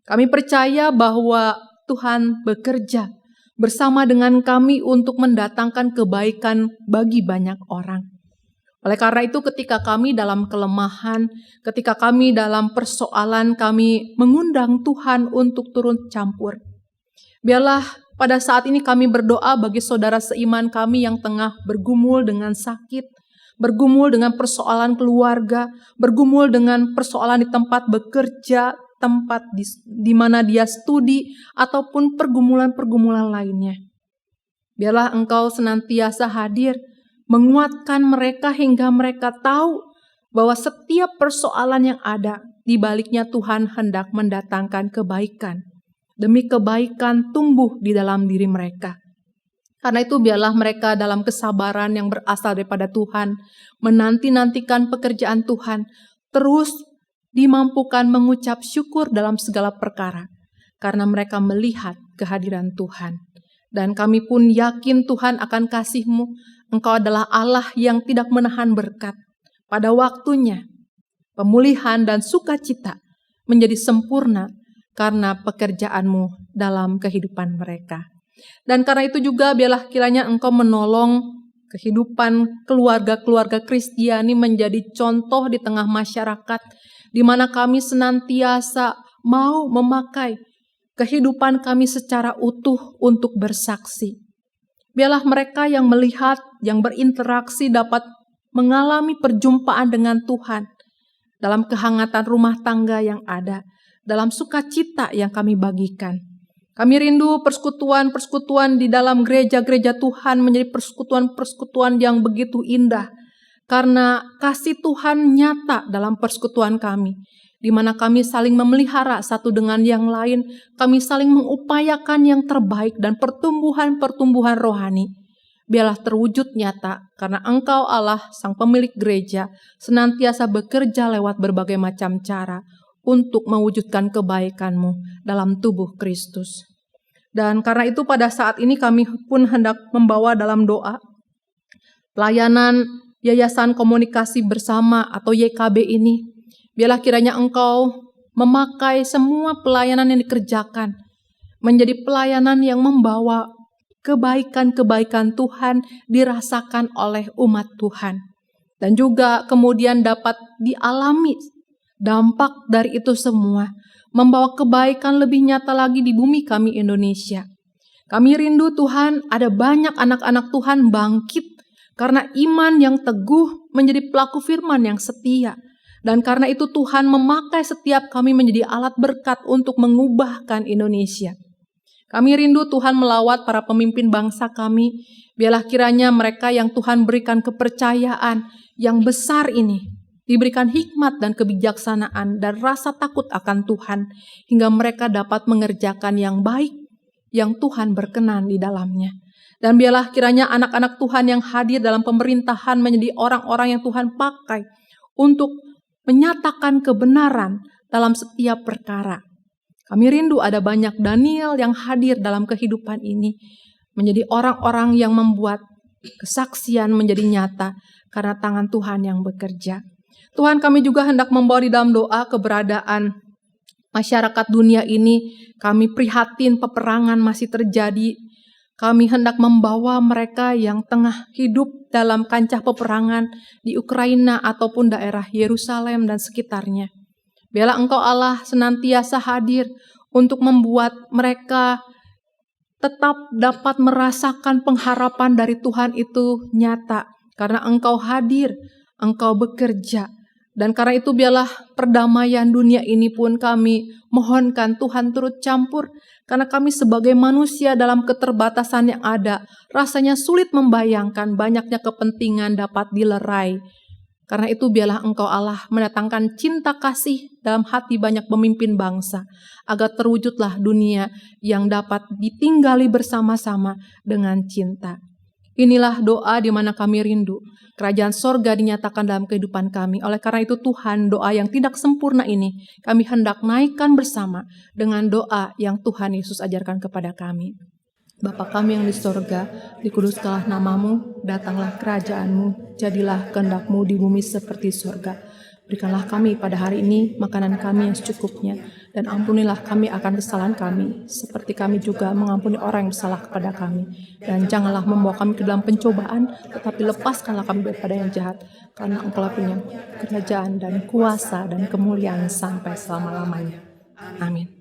Kami percaya bahwa Tuhan bekerja bersama dengan kami untuk mendatangkan kebaikan bagi banyak orang. Oleh karena itu ketika kami dalam kelemahan, ketika kami dalam persoalan, kami mengundang Tuhan untuk turun campur. Biarlah pada saat ini kami berdoa bagi saudara seiman kami yang tengah bergumul dengan sakit, bergumul dengan persoalan keluarga, bergumul dengan persoalan di tempat bekerja, tempat di mana dia studi, ataupun pergumulan-pergumulan lainnya. Biarlah Engkau senantiasa hadir, menguatkan mereka hingga mereka tahu bahwa setiap persoalan yang ada, di baliknya Tuhan hendak mendatangkan kebaikan. Demi kebaikan tumbuh di dalam diri mereka. Karena itu biarlah mereka dalam kesabaran yang berasal daripada Tuhan, menanti-nantikan pekerjaan Tuhan, terus dimampukan mengucap syukur dalam segala perkara, karena mereka melihat kehadiran Tuhan. Dan kami pun yakin Tuhan akan kasih-Mu, Engkau adalah Allah yang tidak menahan berkat. Pada waktunya, pemulihan dan sukacita menjadi sempurna karena pekerjaan-Mu dalam kehidupan mereka. Dan karena itu juga biarlah kiranya Engkau menolong kehidupan keluarga-keluarga Kristiani menjadi contoh di tengah masyarakat, di mana kami senantiasa mau memakai kehidupan kami secara utuh untuk bersaksi. Biarlah mereka yang melihat, yang berinteraksi dapat mengalami perjumpaan dengan Tuhan dalam kehangatan rumah tangga yang ada, dalam sukacita yang kami bagikan. Kami rindu persekutuan-persekutuan di dalam gereja-gereja Tuhan menjadi persekutuan-persekutuan yang begitu indah. Karena kasih Tuhan nyata dalam persekutuan kami. Di mana kami saling memelihara satu dengan yang lain. Kami saling mengupayakan yang terbaik dan pertumbuhan-pertumbuhan rohani. Biarlah terwujud nyata karena Engkau Allah, Sang Pemilik gereja, senantiasa bekerja lewat berbagai macam cara untuk mewujudkan kebaikan-Mu dalam tubuh Kristus. Dan karena itu pada saat ini kami pun hendak membawa dalam doa pelayanan Yayasan Komunikasi Bersama atau YKB ini. Biarlah kiranya Engkau memakai semua pelayanan yang dikerjakan menjadi pelayanan yang membawa kebaikan-kebaikan Tuhan dirasakan oleh umat Tuhan. Dan juga kemudian dapat dialami dampak dari itu semua, membawa kebaikan lebih nyata lagi di bumi kami Indonesia. Kami rindu Tuhan, ada banyak anak-anak Tuhan bangkit karena iman yang teguh menjadi pelaku firman yang setia. Dan karena itu Tuhan memakai setiap kami menjadi alat berkat untuk mengubahkan Indonesia. Kami rindu Tuhan melawat para pemimpin bangsa kami. Biarlah kiranya mereka yang Tuhan berikan kepercayaan yang besar ini diberikan hikmat dan kebijaksanaan dan rasa takut akan Tuhan, hingga mereka dapat mengerjakan yang baik, yang Tuhan berkenan di dalamnya. Dan biarlah kiranya anak-anak Tuhan yang hadir dalam pemerintahan menjadi orang-orang yang Tuhan pakai untuk menyatakan kebenaran dalam setiap perkara. Kami rindu ada banyak Daniel yang hadir dalam kehidupan ini, menjadi orang-orang yang membuat kesaksian menjadi nyata karena tangan Tuhan yang bekerja. Tuhan, kami juga hendak membawa di dalam doa keberadaan masyarakat dunia ini. Kami prihatin peperangan masih terjadi. Kami hendak membawa mereka yang tengah hidup dalam kancah peperangan di Ukraina ataupun daerah Yerusalem dan sekitarnya. Biarlah Engkau Allah senantiasa hadir untuk membuat mereka tetap dapat merasakan pengharapan dari Tuhan itu nyata. Karena Engkau hadir, Engkau bekerja. Dan karena itu biarlah perdamaian dunia ini pun kami mohonkan Tuhan turut campur. Karena kami sebagai manusia dalam keterbatasan yang ada, rasanya sulit membayangkan banyaknya kepentingan dapat dilerai. Karena itu biarlah Engkau Allah mendatangkan cinta kasih dalam hati banyak pemimpin bangsa, agar terwujudlah dunia yang dapat ditinggali bersama-sama dengan cinta. Inilah doa di mana kami rindu. Kerajaan sorga dinyatakan dalam kehidupan kami. Oleh karena itu Tuhan, doa yang tidak sempurna ini kami hendak naikkan bersama dengan doa yang Tuhan Yesus ajarkan kepada kami. Bapa kami yang di sorga, dikuduskanlah namamu, datanglah kerajaanmu, jadilah kehendak-Mu di bumi seperti sorga. Berikanlah kami pada hari ini makanan kami yang secukupnya, dan ampunilah kami akan kesalahan kami, seperti kami juga mengampuni orang yang bersalah kepada kami. Dan janganlah membawa kami ke dalam pencobaan, tetapi lepaskanlah kami daripada yang jahat, karena Engkau punya kerajaan dan kuasa dan kemuliaan sampai selama-lamanya. Amin.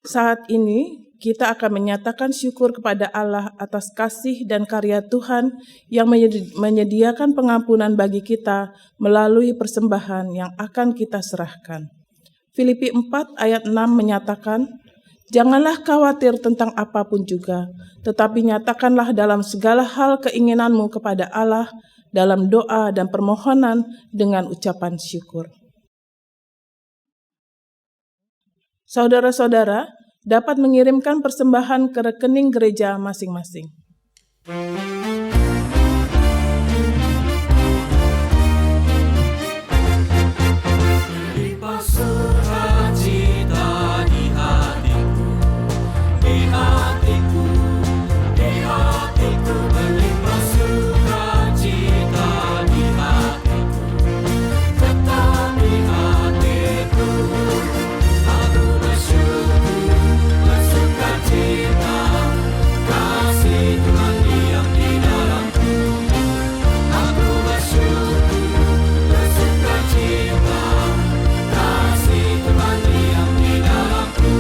Saat ini kita akan menyatakan syukur kepada Allah atas kasih dan karya Tuhan yang menyediakan pengampunan bagi kita melalui persembahan yang akan kita serahkan. Filipi 4 ayat 6 menyatakan, "Janganlah khawatir tentang apapun juga, tetapi nyatakanlah dalam segala hal keinginanmu kepada Allah dalam doa dan permohonan dengan ucapan syukur." Saudara-saudara dapat mengirimkan persembahan ke rekening gereja masing-masing. Berlimpah sukacita di hatiku, di hatiku, di hatiku. Berlimpah sukacita di hatiku, tetap di hatiku. Aku bersyukur, bersukacita, kasih Tuhan diam di dalamku. Aku bersyukur, bersukacita, kasih Tuhan diam di dalamku.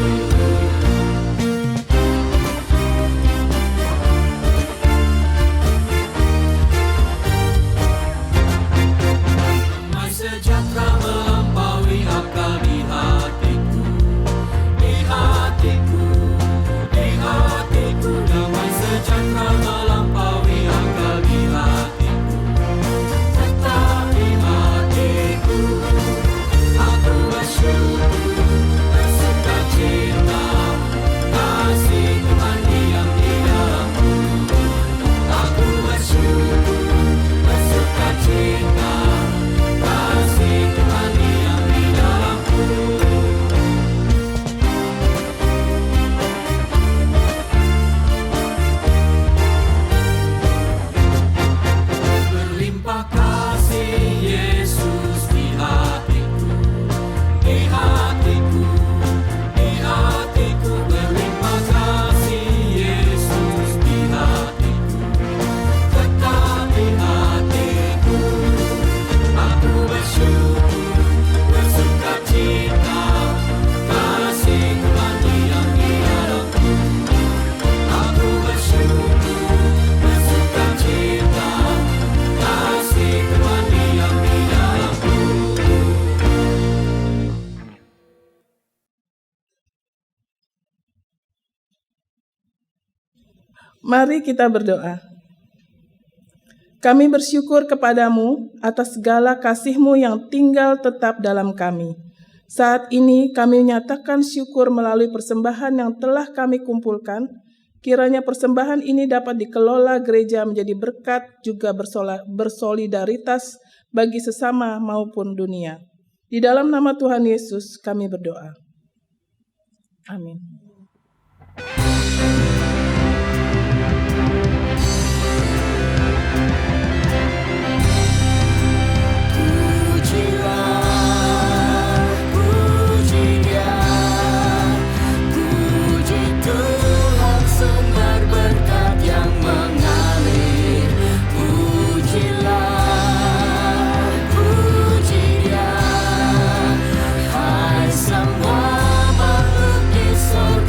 Damai sejahtera melampaui akal di hatiku, di hatiku, di hatiku. Damai sejahtera melampaui akal di hatiku, tetap di hatiku. Aku bersyukur, bersukacita, kasih Tuhan diam di dalamku. Aku bersyukur, bersukacita, kasih Tuhan diam di dalamku. Berlimpah kasih Yesus di hatiku, di hatiku, di hatiku. Berlimpah kasih Yesus di hatiku, tetap di hatiku. Aku bersyukur, bersukacita, kasih Tuhan diam di dalamku. Aku bersyukur, bersukacita, kasih Tuhan diam di dalamku. Mari kita berdoa. Kami bersyukur kepadamu atas segala kasih-Mu yang tinggal tetap dalam kami. Saat ini kami menyatakan syukur melalui persembahan yang telah kami kumpulkan. Kiranya persembahan ini dapat dikelola gereja menjadi berkat juga bersolidaritas bagi sesama maupun dunia. Di dalam nama Tuhan Yesus kami berdoa. Amin. Puji Dia, puji Tuhan sumber berkat yang mengalir. Pujilah, puji Dia, hai semua makhluk di sorga.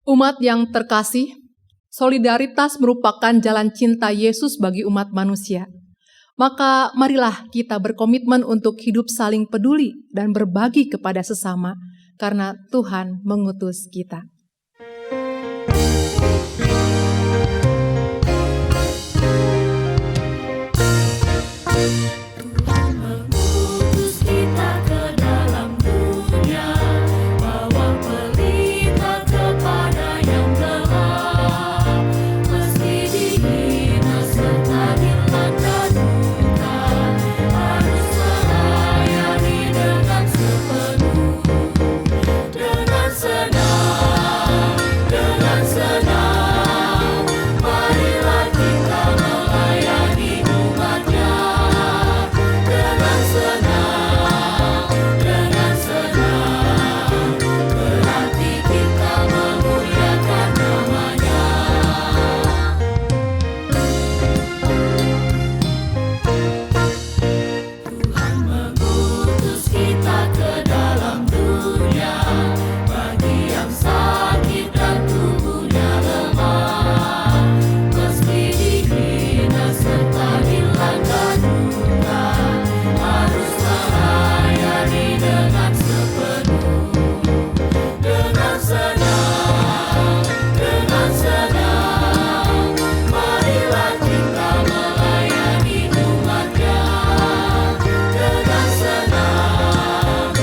Umat yang terkasih, solidaritas merupakan jalan cinta Yesus bagi umat manusia. Maka marilah kita berkomitmen untuk hidup saling peduli dan berbagi kepada sesama, karena Tuhan mengutus kita. Tuhan mengutus kita ke dalam dunia, bawa pelita kepada yang gelap. Meski dihina serta dilanda duka, harus melayani dengan sepenuh. Dengan senang, marilah kita melayani umatnya. Dengan senang, berarti kita memuliakan namanya. Tuhan mengutus kita ke dalam dunia, bagi yang sakit dan tubuhnya lemah. Meski dihina serta dilanda duka, harus melayani dengan sepenuh. Dengan senang, marilah kita melayani umatnya. Dengan senang,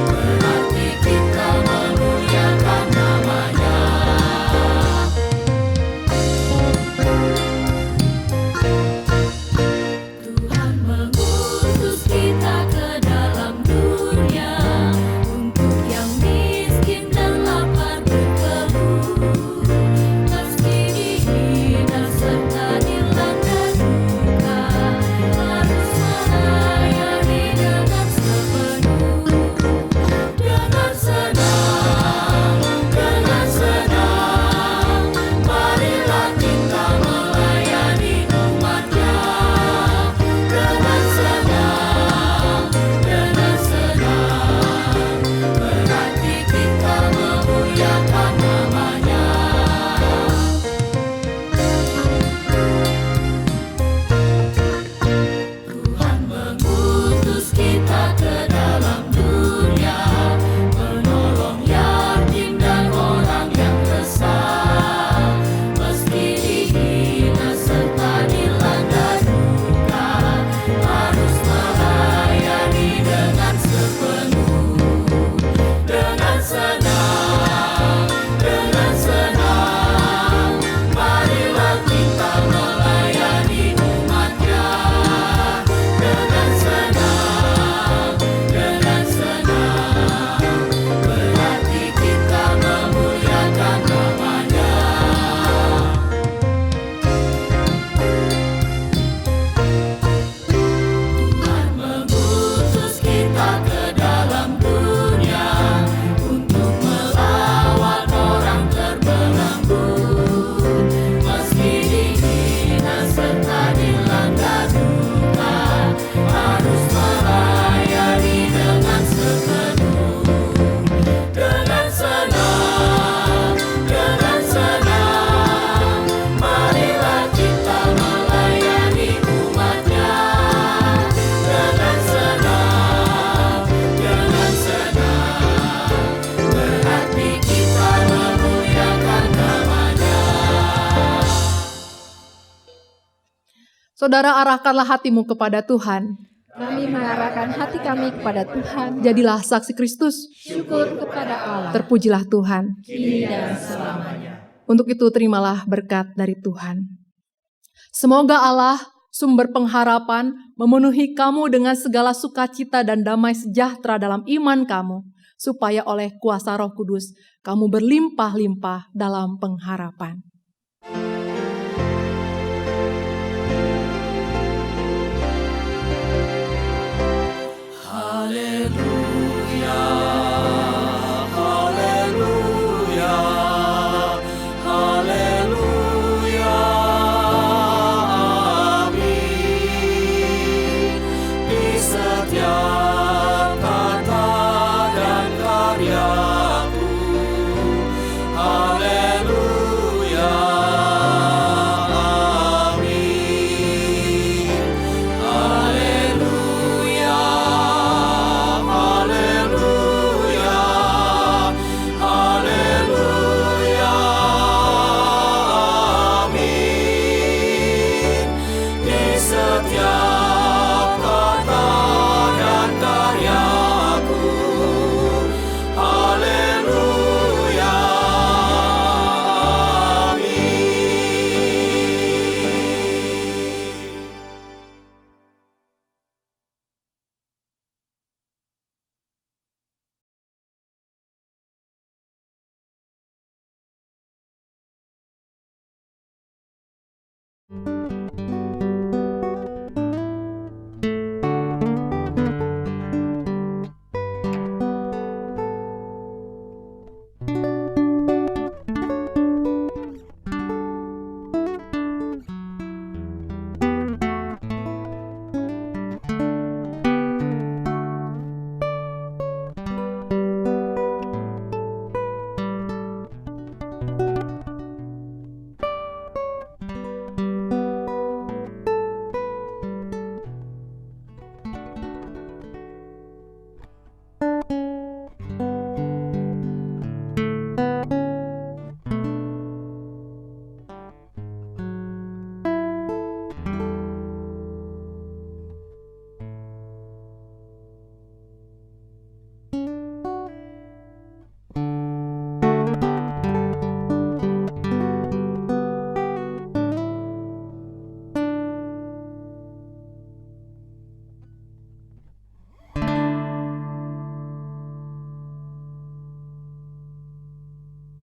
berarti kita memuliakan namanya. Tuhan mengutus kita ke dalam dunia, untuk yang miskin dan lapar berkeluh. Meski dihina serta dilanda duka, harus melayani dengan sepenuh. Dengan senang, marilah kita melayani umatnya. Dengan senang, berarti kita memuliakan namanya. Tuhan mengutus kita ke dalam dunia, menolong yatim dan orang yang resah. Meski dihina serta dilanda duka, harus melayani dengan sepenuh. Dengan senang, marilah kita melayani umatnya. Dengan senang, berarti kita memuliakan namanya. Tuhan mengutus kita ke dalam dunia, untuk melawat orang terbelenggu. Meski dihina serta dilanda duka, harus melayani dengan sepenuh. Dengan senang, marilah kita melayani umatnya. Dengan senang, berarti kita memuliakan namanya. Saudara, arahkanlah hatimu kepada Tuhan. Kami mengarahkan hati kami kepada Tuhan. Jadilah saksi Kristus. Syukur kepada Allah, Terpujilah Tuhan. kini dan selamanya. Untuk itu terimalah berkat dari Tuhan. Semoga Allah, sumber pengharapan, memenuhi kamu dengan segala sukacita dan damai sejahtera dalam iman kamu, supaya oleh kuasa Roh Kudus kamu berlimpah-limpah dalam pengharapan.